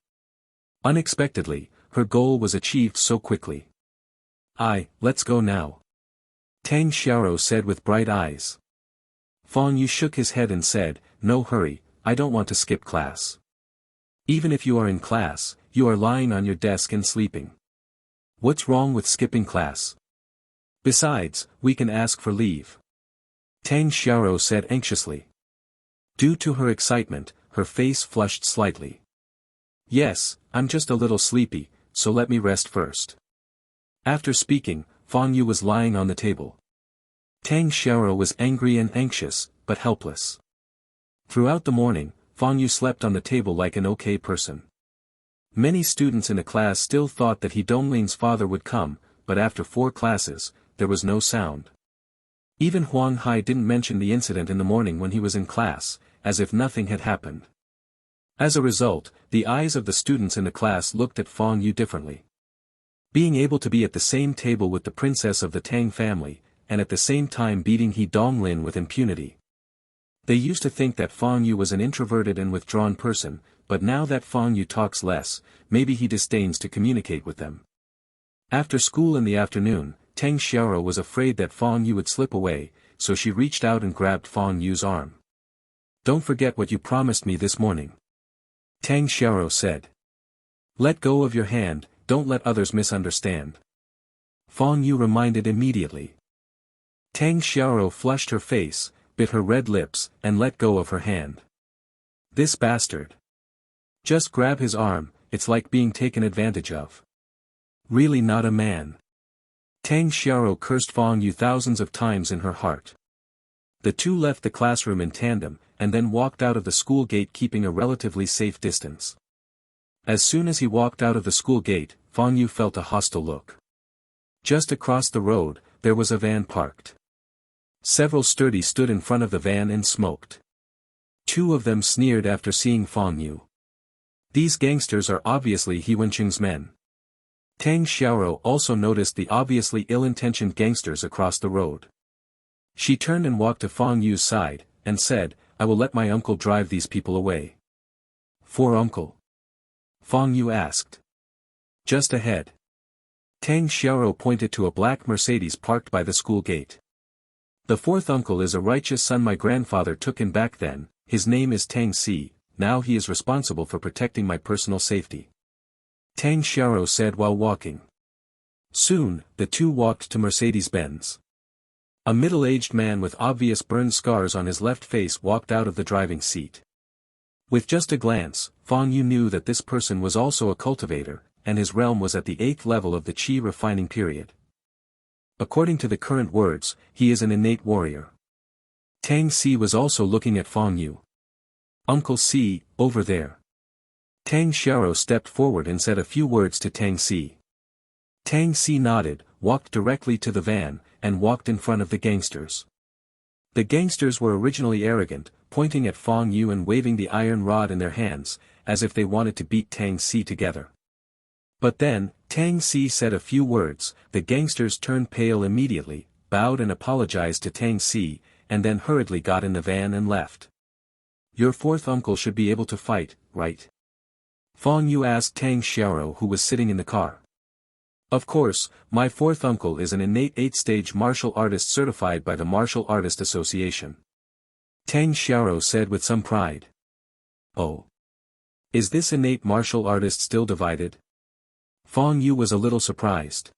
Unexpectedly, her goal was achieved so quickly. Let's go now. Tang Xiaoro said with bright eyes. Fong Yu shook his head and said, no hurry, I don't want to skip class. Even if you are in class, you are lying on your desk and sleeping. What's wrong with skipping class? Besides, we can ask for leave. Tang Xiaoro said anxiously. Due to her excitement, her face flushed slightly. Yes, I'm just a little sleepy, so let me rest first. After speaking, Fong Yu was lying on the table. Tang Xiaoro was angry and anxious, but helpless. Throughout the morning, Fong Yu slept on the table like an okay person. Many students in the class still thought that He Dongling's father would come, but after 4 classes, there was no sound. Even Huang Hai didn't mention the incident in the morning when he was in class, as if nothing had happened. As a result, the eyes of the students in the class looked at Fong Yu differently. Being able to be at the same table with the princess of the Tang family, and at the same time beating He Donglin with impunity. They used to think that Fang Yu was an introverted and withdrawn person, but now that Fang Yu talks less, maybe he disdains to communicate with them. After school in the afternoon, Tang Xiaoro was afraid that Fang Yu would slip away, so she reached out and grabbed Fang Yu's arm. "Don't forget what you promised me this morning," Tang Xiaoro said. "Let go of your hand, don't let others misunderstand." Fang Yu reminded immediately. Tang Xiaoro flushed her face, bit her red lips, and let go of her hand. "This bastard. Just grab his arm, it's like being taken advantage of. Really not a man." Tang Xiaoro cursed Fang Yu thousands of times in her heart. The two left the classroom in tandem, and then walked out of the school gate keeping a relatively safe distance. As soon as he walked out of the school gate, Fang Yu felt a hostile look. Just across the road, there was a van parked. Several sturdy stood in front of the van and smoked. Two of them sneered after seeing Fang Yu. These gangsters are obviously He Wenqing's men. Tang Xiaoro also noticed the obviously ill-intentioned gangsters across the road. She turned and walked to Fang Yu's side, and said, "I will let my uncle drive these people away." "For uncle?" Fang Yu asked. "Just ahead." Tang Xiaoro pointed to a black Mercedes parked by the school gate. "The fourth uncle is a righteous son my grandfather took in back then, his name is Tang Si, now he is responsible for protecting my personal safety," Tang Xiaoro said while walking. Soon, the two walked to Mercedes-Benz. A middle-aged man with obvious burn scars on his left face walked out of the driving seat. With just a glance, Fang Yu knew that this person was also a cultivator, and his realm was at the 8th level of the qi refining period. According to the current words, he is an innate warrior. Tang Si was also looking at Fang Yu. "Uncle Si, over there." Tang Xiaoro stepped forward and said a few words to Tang Si. Tang Si nodded, walked directly to the van, and walked in front of the gangsters. The gangsters were originally arrogant, pointing at Fang Yu and waving the iron rod in their hands, as if they wanted to beat Tang Si together. But then, Tang Si said a few words, the gangsters turned pale immediately, bowed and apologized to Tang Si, and then hurriedly got in the van and left. "Your fourth uncle should be able to fight, right?" Fang Yu asked Tang Xiaoro who was sitting in the car. "Of course, my fourth uncle is an innate 8th-stage martial artist certified by the Martial Artist Association," Tang Xiaoro said with some pride. "Oh. Is this innate martial artist still divided?" Fang Yu was a little surprised.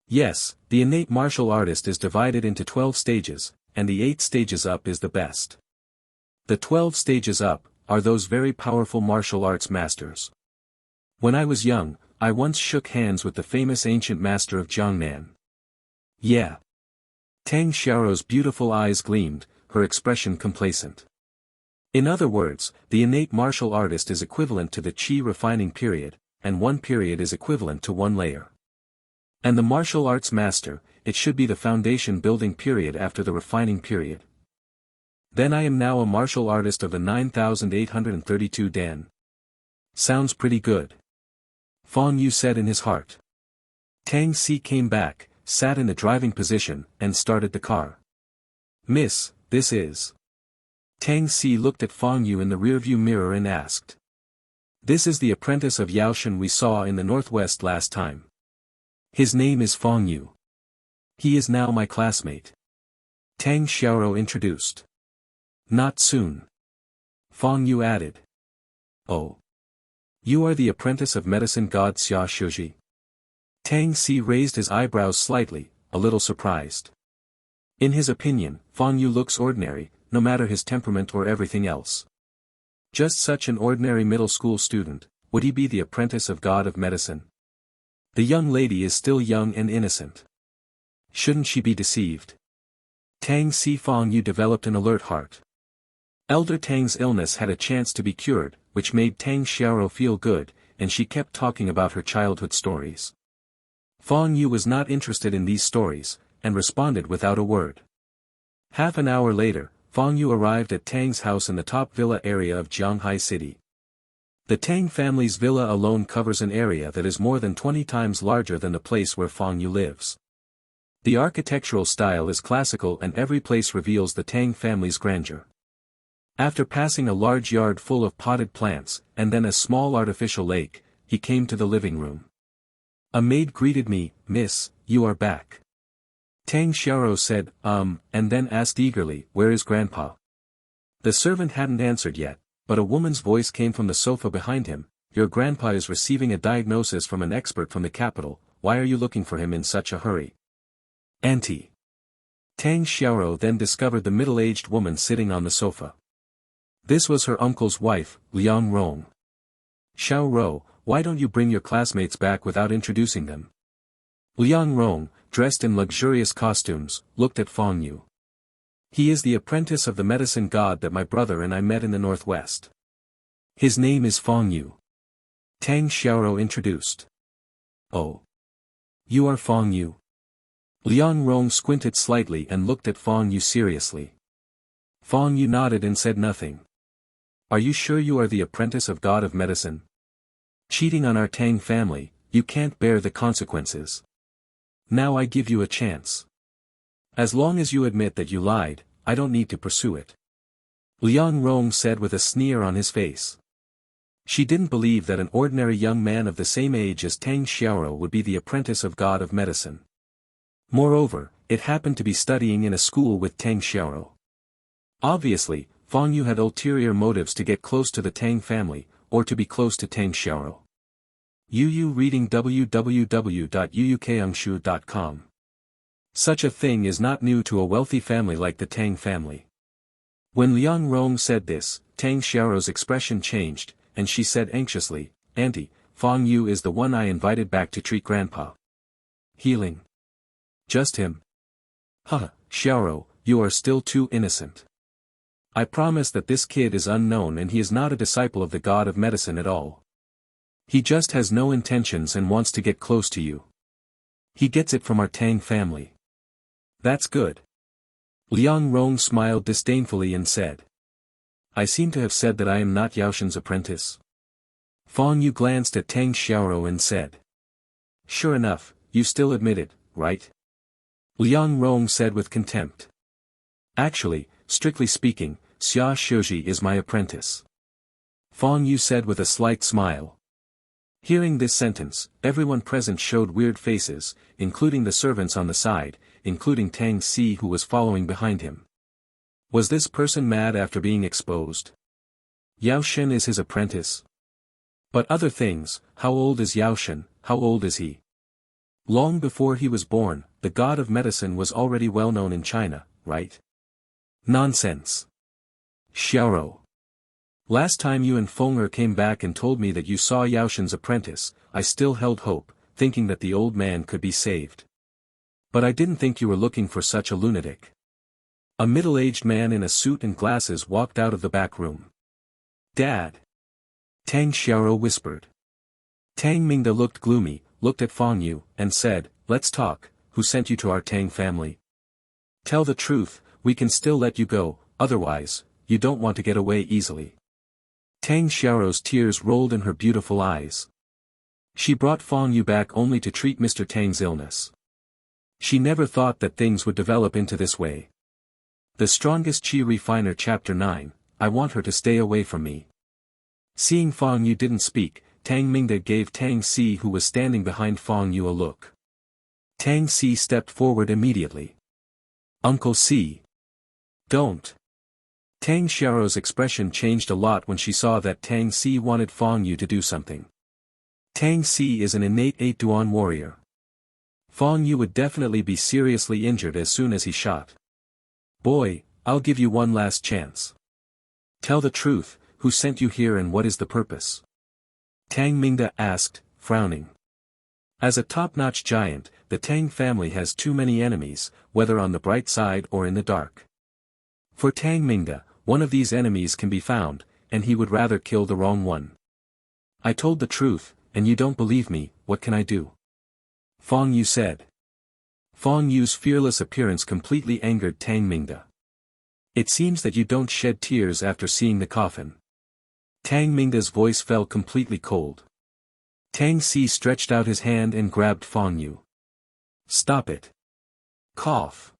"Yes, the innate martial artist is divided into 12 stages, and the 8 stages up is the best. The 12 stages up are those very powerful martial arts masters. When I was young, I once shook hands with the famous ancient master of Jiangnan." "Yeah." Tang Xiaoro's beautiful eyes gleamed, her expression complacent. In other words, the innate martial artist is equivalent to the qi refining period, and one period is equivalent to one layer. And the martial arts master, it should be the foundation building period after the refining period. Then I am now a martial artist of the 9,832 Dan. Sounds pretty good, Fang Yu said in his heart. Tang Si came back, sat in the driving position, and started the car. "Miss, this is..." Tang Si looked at Fang Yu in the rearview mirror and asked. "This is the apprentice of Yao Shen we saw in the northwest last time. His name is Fang Yu. He is now my classmate," Tang Xiaoro introduced. "Not soon," Fang Yu added. "Oh. You are the apprentice of medicine god Xia Shuji?" Tang Si raised his eyebrows slightly, a little surprised. In his opinion, Fang Yu looks ordinary, no matter his temperament or everything else. Just such an ordinary middle school student, would he be the apprentice of god of medicine? The young lady is still young and innocent. Shouldn't she be deceived? Tang Si Fang Yu developed an alert heart. Elder Tang's illness had a chance to be cured, which made Tang Xiaoro feel good, and she kept talking about her childhood stories. Fang Yu was not interested in these stories, and responded without a word. Half an hour later, Fang Yu arrived at Tang's house in the top villa area of Jianghai City. The Tang family's villa alone covers an area that is more than 20 times larger than the place where Fang Yu lives. The architectural style is classical and every place reveals the Tang family's grandeur. After passing a large yard full of potted plants, and then a small artificial lake, he came to the living room. A maid greeted me, "Miss, you are back." Tang Xiaoro said, and then asked eagerly, "Where is Grandpa?" The servant hadn't answered yet, but a woman's voice came from the sofa behind him, "Your grandpa is receiving a diagnosis from an expert from the capital, why are you looking for him in such a hurry?" Auntie. Tang Xiaoro then discovered the middle-aged woman sitting on the sofa. This was her uncle's wife, Liang Rong. "Xiaoro, why don't you bring your classmates back without introducing them?" Liang Rong, dressed in luxurious costumes, looked at Fong Yu. "He is the apprentice of the medicine god that my brother and I met in the northwest. His name is Fong Yu." Tang Xiaoro introduced. "Oh. You are Fong Yu?" Liang Rong squinted slightly and looked at Fong Yu seriously. Fong Yu nodded and said nothing. "Are you sure you are the apprentice of God of Medicine? Cheating on our Tang family, you can't bear the consequences. Now I give you a chance. As long as you admit that you lied, I don't need to pursue it." Liang Rong said with a sneer on his face. She didn't believe that an ordinary young man of the same age as Tang Xiaoro would be the apprentice of God of Medicine. Moreover, it happened to be studying in a school with Tang Xiaoro. Obviously, Fong Yu had ulterior motives to get close to the Tang family, or to be close to Tang Xiaoro. Yu reading www.yuyukangshu.com. Such a thing is not new to a wealthy family like the Tang family. When Liang Rong said this, Tang Xiaoro's expression changed, and she said anxiously, "Auntie, Fong Yu is the one I invited back to treat Grandpa. Healing. Just him?" "Huh, Xiaoro, you are still too innocent. I promise that this kid is unknown and he is not a disciple of the God of Medicine at all. He just has no intentions and wants to get close to you. He gets it from our Tang family." "That's good." Liang Rong smiled disdainfully and said. "I seem to have said that I am not Yaoshen's apprentice." Fong Yu glanced at Tang Xiaoro and said. "Sure enough, you still admit it, right?" Liang Rong said with contempt. "Actually, strictly speaking, Xia Shouji is my apprentice." Fong Yu said with a slight smile. Hearing this sentence, everyone present showed weird faces, including the servants on the side, including Tang Si who was following behind him. Was this person mad after being exposed? Yao Shen is his apprentice. But other things, how old is Yao Shen, how old is he? Long before he was born, the God of Medicine was already well known in China, right? Nonsense. Xiaoro. Last time you and Feng'er came back and told me that you saw Yao Shen's apprentice, I still held hope, thinking that the old man could be saved. But I didn't think you were looking for such a lunatic. A middle-aged man in a suit and glasses walked out of the back room. "Dad." Tang Xiaoro whispered. Tang Mingda looked gloomy, looked at Fong Yu, and said, "Let's talk, who sent you to our Tang family? Tell the truth, we can still let you go, otherwise, you don't want to get away easily." Tang Xiaoro's tears rolled in her beautiful eyes. She brought Fong Yu back only to treat Mr. Tang's illness. She never thought that things would develop into this way. The Strongest Qi Refiner Chapter 9, I want her to stay away from me. Seeing Fong Yu didn't speak, Tang Mingda gave Tang Si who was standing behind Fong Yu a look. Tang Si stepped forward immediately. "Uncle Si. Don't." Tang Xiaoro's expression changed a lot when she saw that Tang Si wanted Fong Yu to do something. Tang Si is an innate 8-Duan warrior. Fong Yu would definitely be seriously injured as soon as he shot. "Boy, I'll give you one last chance. Tell the truth, who sent you here and what is the purpose?" Tang Mingda asked, frowning. As a top-notch giant, the Tang family has too many enemies, whether on the bright side or in the dark. For Tang Mingda, one of these enemies can be found, and he would rather kill the wrong one. "I told the truth, and you don't believe me, what can I do?" Fong Yu said. Fong Yu's fearless appearance completely angered Tang Mingda. "It seems that you don't shed tears after seeing the coffin." Tang Mingda's voice fell completely cold. Tang Si stretched out his hand and grabbed Fong Yu. "Stop it." Cough.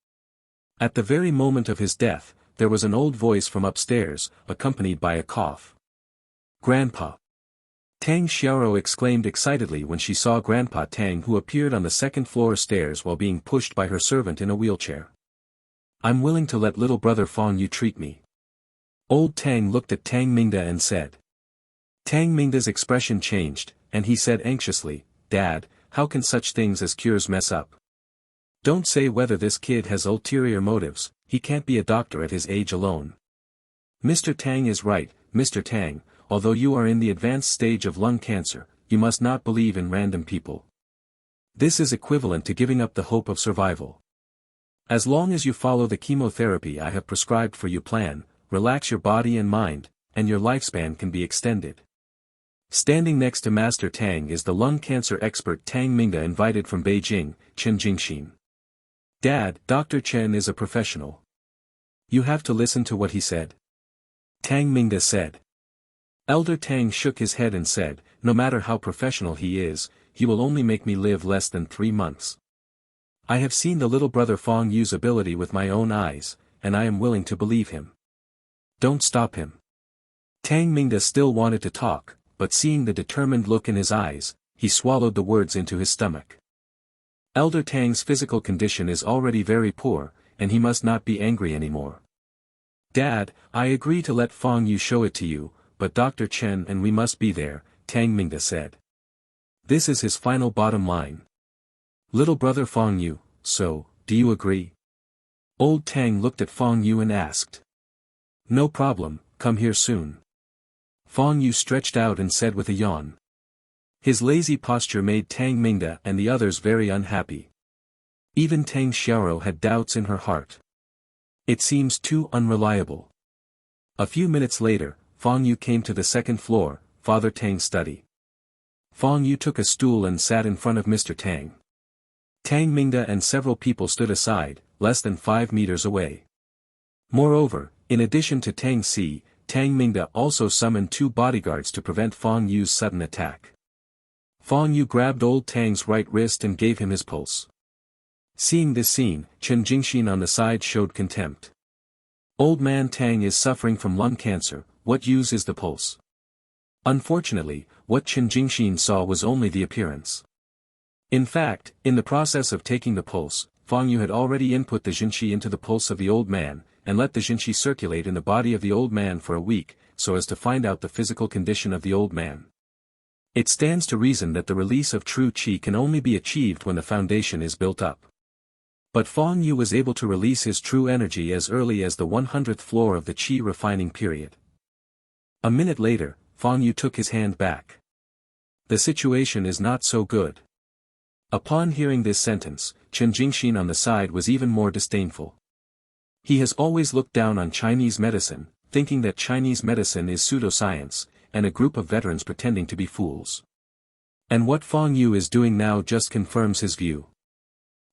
At the very moment of his death, there was an old voice from upstairs, accompanied by a cough. "Grandpa!" Tang Xiaoro exclaimed excitedly when she saw Grandpa Tang, who appeared on the second-floor stairs while being pushed by her servant in a wheelchair. "I'm willing to let little brother Fong Yu treat me." Old Tang looked at Tang Mingda and said. Tang Mingda's expression changed, and he said anxiously, "Dad, how can such things as cures mess up? Don't say whether this kid has ulterior motives, he can't be a doctor at his age alone." "Mr. Tang is right, Mr. Tang, although you are in the advanced stage of lung cancer, you must not believe in random people. This is equivalent to giving up the hope of survival. As long as you follow the chemotherapy I have prescribed for you plan, relax your body and mind, and your lifespan can be extended." Standing next to Master Tang is the lung cancer expert Tang Mingda, invited from Beijing, Chen Jingxin. "Dad, Dr. Chen is a professional. You have to listen to what he said," Tang Mingda said. Elder Tang shook his head and said, "No matter how professional he is, he will only make me live less than 3 months. I have seen the little brother Fong Yu's ability with my own eyes, and I am willing to believe him. Don't stop him." Tang Mingda still wanted to talk, but seeing the determined look in his eyes, he swallowed the words into his stomach. Elder Tang's physical condition is already very poor, and he must not be angry anymore. "Dad, I agree to let Fong Yu show it to you, but Dr. Chen and we must be there," Tang Mingda said. "This is his final bottom line. Little brother Fong Yu, so, do you agree?" Old Tang looked at Fong Yu and asked. "No problem, come here soon." Fong Yu stretched out and said with a yawn. His lazy posture made Tang Mingda and the others very unhappy. Even Tang Xiaoro had doubts in her heart. It seems too unreliable. A few minutes later, Fong Yu came to the second floor, Father Tang's study. Fong Yu took a stool and sat in front of Mr. Tang. Tang Mingda and several people stood aside, less than 5 meters away. Moreover, in addition to Tang Si, Tang Mingda also summoned 2 bodyguards to prevent Fong Yu's sudden attack. Fong Yu grabbed old Tang's right wrist and gave him his pulse. Seeing this scene, Chen Jingxin on the side showed contempt. "Old man Tang is suffering from lung cancer, what use is the pulse?" Unfortunately, what Chen Jingxin saw was only the appearance. In fact, in the process of taking the pulse, Fong Yu had already input the Jinqi into the pulse of the old man, and let the Jinqi circulate in the body of the old man for a week, so as to find out the physical condition of the old man. It stands to reason that the release of true qi can only be achieved when the foundation is built up. But Fong Yu was able to release his true energy as early as the 100th floor of the qi refining period. A minute later, Fong Yu took his hand back. "The situation is not so good." Upon hearing this sentence, Chen Jingxin on the side was even more disdainful. He has always looked down on Chinese medicine, thinking that Chinese medicine is pseudoscience, and a group of veterans pretending to be fools. And what Fong Yu is doing now just confirms his view.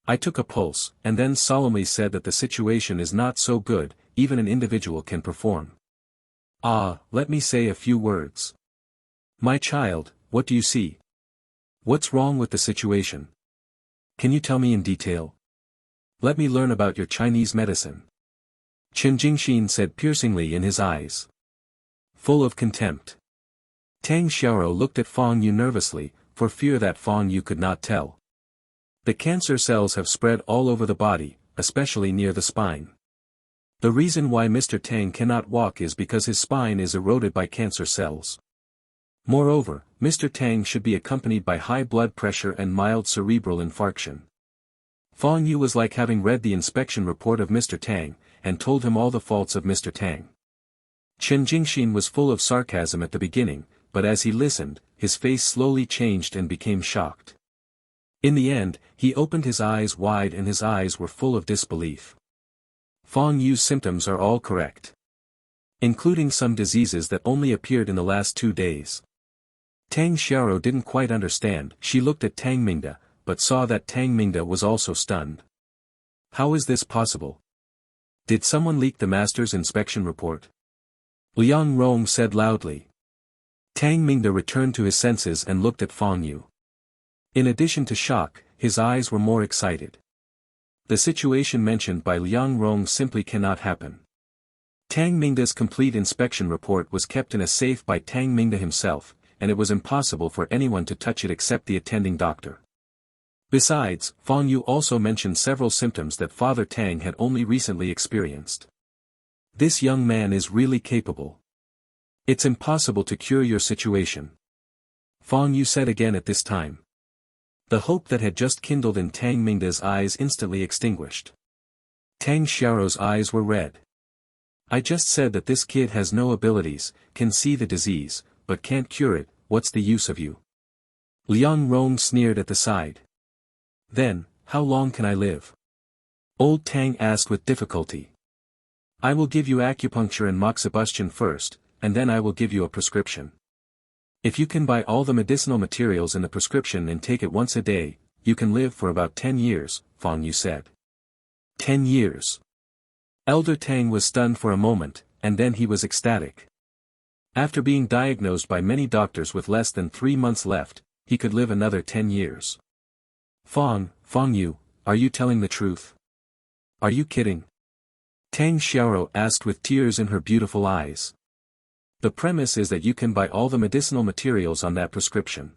I took a pulse, and then solemnly said that the situation is not so good, even an individual can perform. Let me say a few words. My child, what do you see? What's wrong with the situation? Can you tell me in detail? Let me learn about your Chinese medicine. Chen Jingxin said piercingly in his eyes. Full of contempt. Tang Xiaoro looked at Fong Yu nervously, for fear that Fong Yu could not tell. The cancer cells have spread all over the body, especially near the spine. The reason why Mr. Tang cannot walk is because his spine is eroded by cancer cells. Moreover, Mr. Tang should be accompanied by high blood pressure and mild cerebral infarction. Fong Yu was like having read the inspection report of Mr. Tang, and told him all the faults of Mr. Tang. Chen Jingxin was full of sarcasm at the beginning, but as he listened, his face slowly changed and became shocked. In the end, he opened his eyes wide and his eyes were full of disbelief. Fong Yu's symptoms are all correct, including some diseases that only appeared in the last 2 days. Tang Xiaoro didn't quite understand. She looked at Tang Mingda, but saw that Tang Mingda was also stunned. How is this possible? Did someone leak the master's inspection report? Liang Rong said loudly. Tang Mingda returned to his senses and looked at Fong Yu. In addition to shock, his eyes were more excited. The situation mentioned by Liang Rong simply cannot happen. Tang Mingda's complete inspection report was kept in a safe by Tang Mingda himself, and it was impossible for anyone to touch it except the attending doctor. Besides, Fang Yu also mentioned several symptoms that Father Tang had only recently experienced. This young man is really capable. It's impossible to cure your situation, Fang Yu said again at this time. The hope that had just kindled in Tang Mingda's eyes instantly extinguished. Tang Xiaorou's eyes were red. I just said that this kid has no abilities, can see the disease, but can't cure it. What's the use of you? Liang Rong sneered at the side. Then, how long can I live? Old Tang asked with difficulty. I will give you acupuncture and moxibustion first, and then I will give you a prescription. If you can buy all the medicinal materials in the prescription and take it once a day, you can live for about 10 years, Fang Yu said. 10 years. Elder Tang was stunned for a moment, and then he was ecstatic. After being diagnosed by many doctors with less than 3 months left, he could live another 10 years. Fang Yu, are you telling the truth? Are you kidding? Tang Xiaorou asked with tears in her beautiful eyes. The premise is that you can buy all the medicinal materials on that prescription.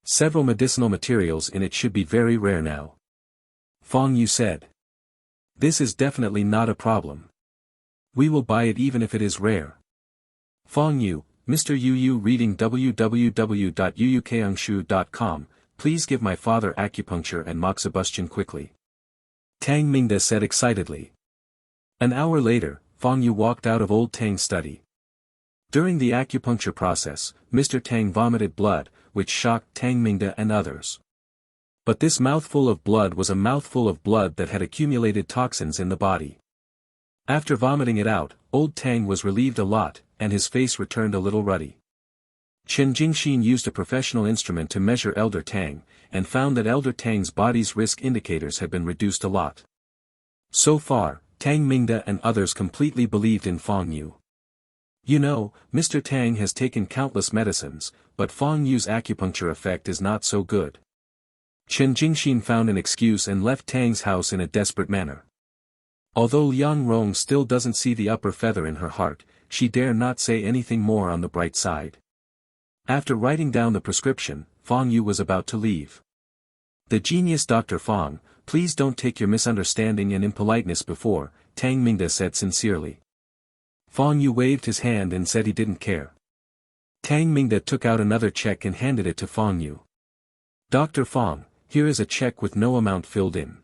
Several medicinal materials in it should be very rare now. Fang Yu said. This is definitely not a problem. We will buy it even if it is rare. Fang Yu, Mr. Yu reading www.yuyukeangshu.com, please give my father acupuncture and moxibustion quickly. Tang Mingda said excitedly. An hour later, Fang Yu walked out of Old Tang's study. During the acupuncture process, Mr. Tang vomited blood, which shocked Tang Mingda and others. But this mouthful of blood was a mouthful of blood that had accumulated toxins in the body. After vomiting it out, Old Tang was relieved a lot, and his face returned a little ruddy. Chen Jingxin used a professional instrument to measure Elder Tang, and found that Elder Tang's body's risk indicators had been reduced a lot. So far, Tang Mingda and others completely believed in Fang Yu. You know, Mr. Tang has taken countless medicines, but Fang Yu's acupuncture effect is not so good. Chen Jingxin found an excuse and left Tang's house in a desperate manner. Although Liang Rong still doesn't see the upper feather in her heart, she dare not say anything more on the bright side. After writing down the prescription, Fang Yu was about to leave. The genius Dr. Fang, please don't take your misunderstanding and impoliteness before, Tang Mingda said sincerely. Fang Yu waved his hand and said he didn't care. Tang Mingda took out another check and handed it to Fang Yu. Dr. Fang, here is a check with no amount filled in.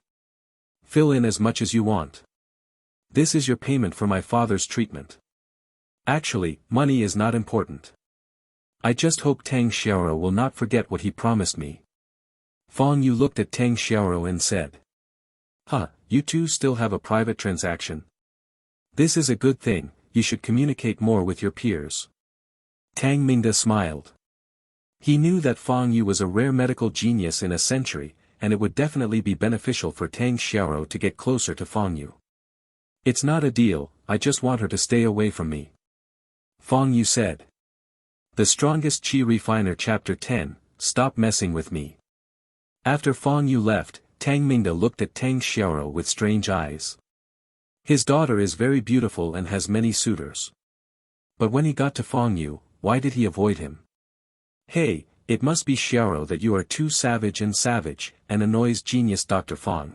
Fill in as much as you want. This is your payment for my father's treatment. Actually, money is not important. I just hope Tang Xiaorou will not forget what he promised me. Fang Yu looked at Tang Xiaorou and said. You two still have a private transaction? This is a good thing, you should communicate more with your peers. Tang Mingda smiled. He knew that Fang Yu was a rare medical genius in a century, and it would definitely be beneficial for Tang Xiaorou to get closer to Fang Yu. It's not a deal, I just want her to stay away from me. Fang Yu said. The Strongest Qi Refiner Chapter 10, Stop Messing with Me. After Fang Yu left, Tang Mingda looked at Tang Xiaorou with strange eyes. His daughter is very beautiful and has many suitors. But when he got to Fang Yu, why did he avoid him? Hey, it must be Xiaorou that you are too savage and annoys genius Dr. Fang.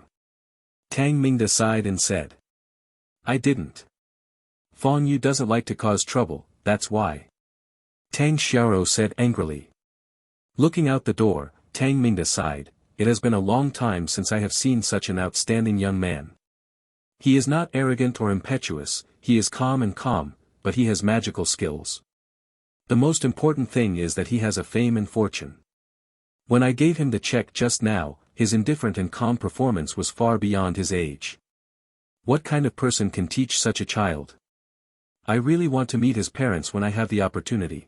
Tang Mingda sighed and said. I didn't. Fang Yu doesn't like to cause trouble, that's why. Tang Xiaorou said angrily. Looking out the door, Tang Mingda sighed, it has been a long time since I have seen such an outstanding young man. He is not arrogant or impetuous, he is calm, but he has magical skills. The most important thing is that he has a fame and fortune. When I gave him the check just now, his indifferent and calm performance was far beyond his age. What kind of person can teach such a child? I really want to meet his parents when I have the opportunity.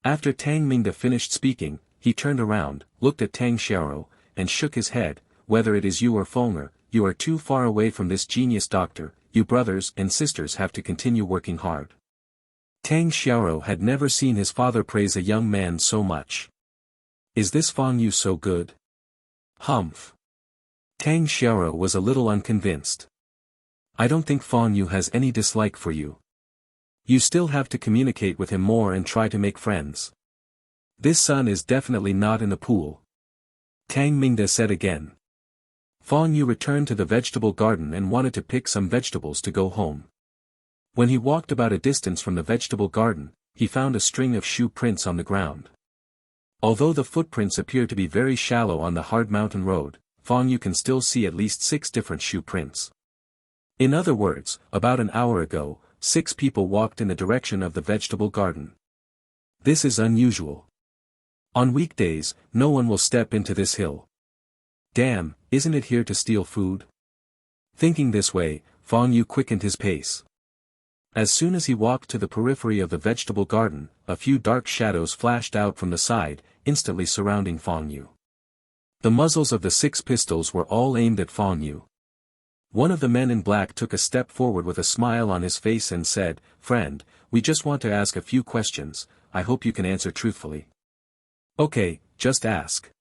After Tang Mingda finished speaking, he turned around, looked at Tang Xiaorou, and shook his head. Whether it is you or Fenger, you are too far away from this genius doctor, you brothers and sisters have to continue working hard. Tang Xiaorou had never seen his father praise a young man so much. Is this Fang Yu so good? Humph. Tang Xiaorou was a little unconvinced. I don't think Fong Yu has any dislike for you. You still have to communicate with him more and try to make friends. This sun is definitely not in the pool. Tang Mingde said again. Fong Yu returned to the vegetable garden and wanted to pick some vegetables to go home. When he walked about a distance from the vegetable garden, he found a string of shoe prints on the ground. Although the footprints appear to be very shallow on the hard mountain road, Fong Yu can still see at least 6 different shoe prints. In other words, about an hour ago, 6 people walked in the direction of the vegetable garden. This is unusual. On weekdays, no one will step into this hill. Damn, isn't it here to steal food? Thinking this way, Fong Yu quickened his pace. As soon as he walked to the periphery of the vegetable garden, a few dark shadows flashed out from the side, instantly surrounding Fong Yu. The muzzles of the 6 pistols were all aimed at Fong Yu. One of the men in black took a step forward with a smile on his face and said, "Friend, we just want to ask a few questions, I hope you can answer truthfully." "Okay, just ask."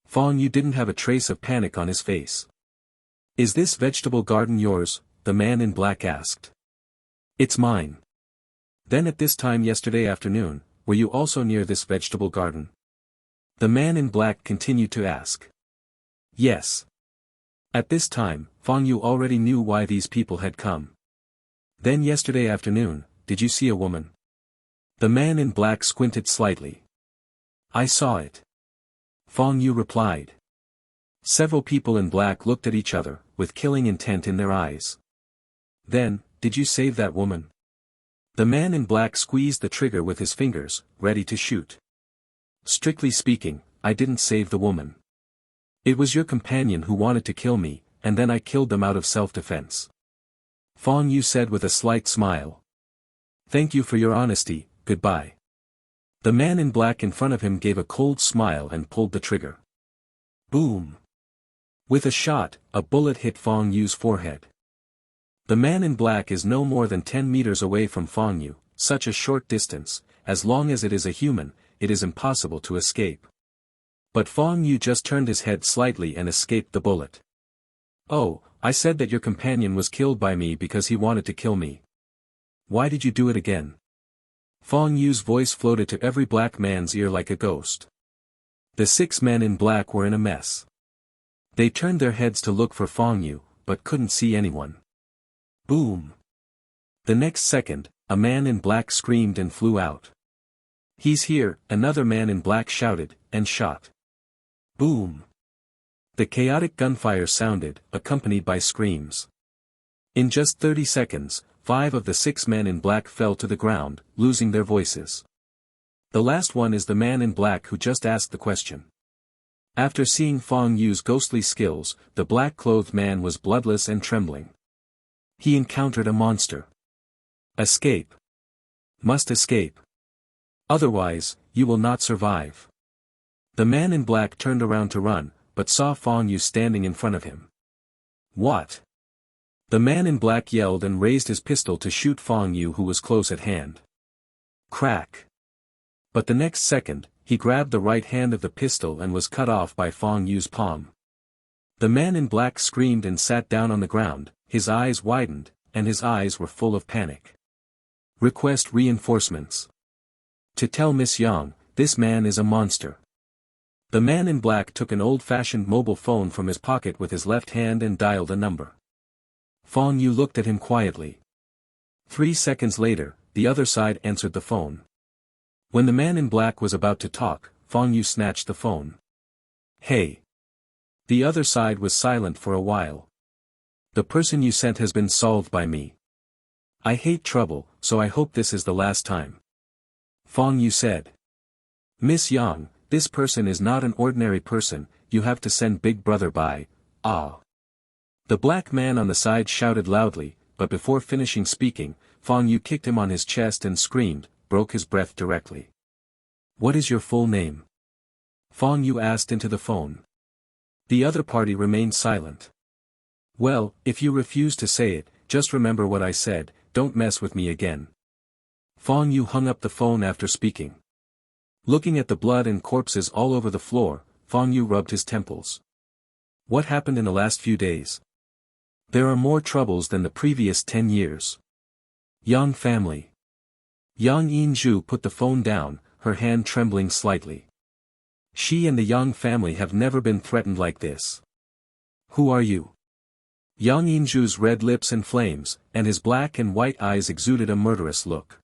Fong Yu didn't have a trace of panic on his face. "Is this vegetable garden yours?" the man in black asked. "It's mine." "Then at this time yesterday afternoon, were you also near this vegetable garden?" The man in black continued to ask. "Yes." At this time, Fong Yu already knew why these people had come. "Then yesterday afternoon, did you see a woman?" The man in black squinted slightly. "I saw it." Fong Yu replied. Several people in black looked at each other, with killing intent in their eyes. "Then, did you save that woman?" The man in black squeezed the trigger with his fingers, ready to shoot. "Strictly speaking, I didn't save the woman. It was your companion who wanted to kill me, and then I killed them out of self-defense." Fong Yu said with a slight smile. "Thank you for your honesty, goodbye." The man in black in front of him gave a cold smile and pulled the trigger. Boom! With a shot, a bullet hit Fong Yu's forehead. The man in black is no more than 10 meters away from Fong Yu, such a short distance, as long as it is a human, it is impossible to escape. But Fong Yu just turned his head slightly and escaped the bullet. "Oh, I said that your companion was killed by me because he wanted to kill me. Why did you do it again?" Fong Yu's voice floated to every black man's ear like a ghost. The 6 men in black were in a mess. They turned their heads to look for Fong Yu, but couldn't see anyone. Boom! The next second, a man in black screamed and flew out. "He's here," another man in black shouted, and shot. Boom! The chaotic gunfire sounded, accompanied by screams. In just 30 seconds, 5 of the 6 men in black fell to the ground, losing their voices. The last one is the man in black who just asked the question. After seeing Fong Yu's ghostly skills, the black-clothed man was bloodless and trembling. He encountered a monster. Escape. Must escape. Otherwise, you will not survive. The man in black turned around to run, but saw Fong Yu standing in front of him. "What?" The man in black yelled and raised his pistol to shoot Fong Yu, who was close at hand. Crack! But the next second, he grabbed the right hand of the pistol and was cut off by Fong Yu's palm. The man in black screamed and sat down on the ground, his eyes widened, and his eyes were full of panic. "Request reinforcements. To tell Miss Yang, this man is a monster." The man in black took an old-fashioned mobile phone from his pocket with his left hand and dialed a number. Fong Yu looked at him quietly. 3 seconds later, the other side answered the phone. When the man in black was about to talk, Fong Yu snatched the phone. "Hey." The other side was silent for a while. "The person you sent has been solved by me. I hate trouble, so I hope this is the last time." Fong Yu said. "Miss Yang, this person is not an ordinary person, you have to send Big Brother by, ah." The black man on the side shouted loudly, but before finishing speaking, Fong Yu kicked him on his chest and screamed, broke his breath directly. "What is your full name?" Fong Yu asked into the phone. The other party remained silent. "Well, if you refuse to say it, just remember what I said, don't mess with me again." Fong Yu hung up the phone after speaking. Looking at the blood and corpses all over the floor, Fong Yu rubbed his temples. What happened in the last few days? There are more troubles than the previous 10 years. Yang family. Yang Yinzhu put the phone down, her hand trembling slightly. She and the Yang family have never been threatened like this. Who are you? Yang Yinzhu's red lips and flames, and his black and white eyes exuded a murderous look.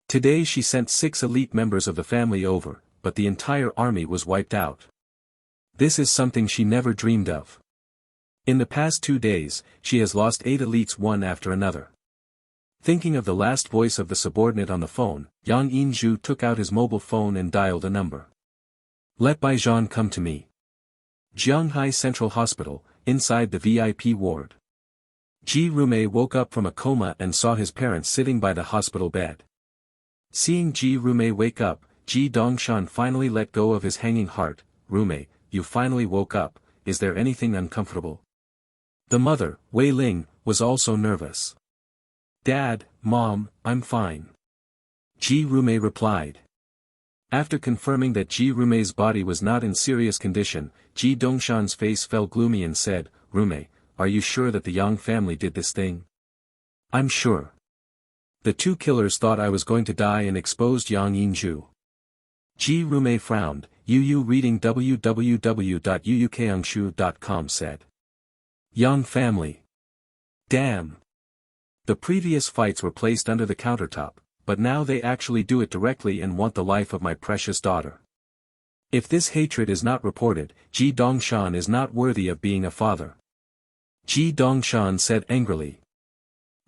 Today she sent 6 elite members of the family over, but the entire army was wiped out. This is something she never dreamed of. In the past 2 days, she has lost 8 elites one after another. Thinking of the last voice of the subordinate on the phone, Yang Yinzhu took out his mobile phone and dialed a number. Let Baijian come to me. Jianghai Central Hospital, inside the VIP ward. Ji Rumei woke up from a coma and saw his parents sitting by the hospital bed. Seeing Ji Rumei wake up, Ji Dongshan finally let go of his hanging heart. Rumei, you finally woke up, is there anything uncomfortable? The mother, Wei Ling, was also nervous. Dad, Mom, I'm fine. Ji Rumei replied. After confirming that Ji Rumei's body was not in serious condition, Ji Dongshan's face fell gloomy and said, Rumei, are you sure that the Yang family did this thing? I'm sure. The 2 killers thought I was going to die and exposed Yang Yinzhu. Ji Rumei frowned. Yu reading www.yuukangshu.com said. Yang family. Damn. The previous fights were placed under the countertop, but now they actually do it directly and want the life of my precious daughter. If this hatred is not reported, Ji Dongshan is not worthy of being a father. Ji Dongshan said angrily.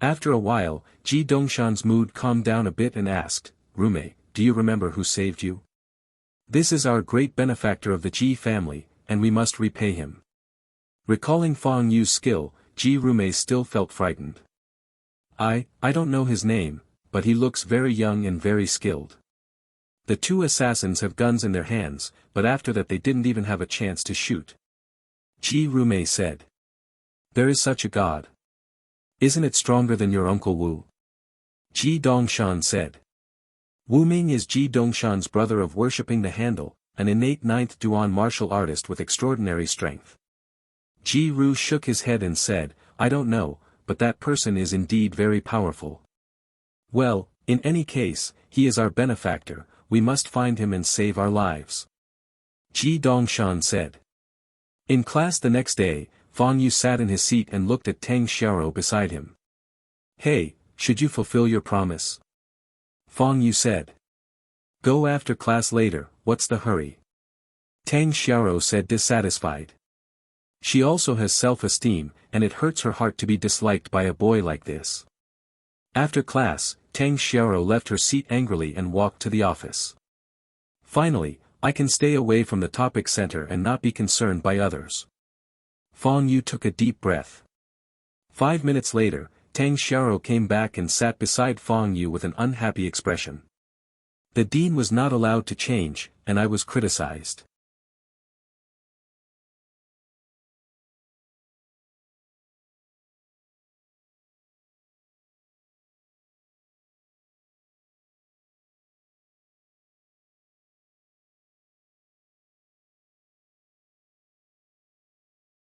After a while, Ji Dongshan's mood calmed down a bit and asked, Rumei, do you remember who saved you? This is our great benefactor of the Ji family, and we must repay him. Recalling Fang Yu's skill, Ji Rumei still felt frightened. I don't know his name, but he looks very young and very skilled. The 2 assassins have guns in their hands, but after that they didn't even have a chance to shoot. Ji Rumei said. There is such a god. Isn't it stronger than your Uncle Wu? Ji Dongshan said. Wu Ming is Ji Dongshan's brother of worshipping the handle, an innate 9th Duan martial artist with extraordinary strength. Ji Ru shook his head and said, I don't know, but that person is indeed very powerful. Well, in any case, he is our benefactor, we must find him and save our lives. Ji Dongshan said. In class the next day, Fang Yu sat in his seat and looked at Tang Xiaoro beside him. Hey, should you fulfill your promise? Fang Yu said. Go after class later, what's the hurry? Tang Xiaoro said dissatisfied. She also has self-esteem, and it hurts her heart to be disliked by a boy like this. After class, Tang Xiaoro left her seat angrily and walked to the office. Finally, I can stay away from the topic center and not be concerned by others. Fang Yu took a deep breath. 5 minutes later, Tang Xiaoro came back and sat beside Fang Yu with an unhappy expression. The dean was not allowed to change, and I was criticized.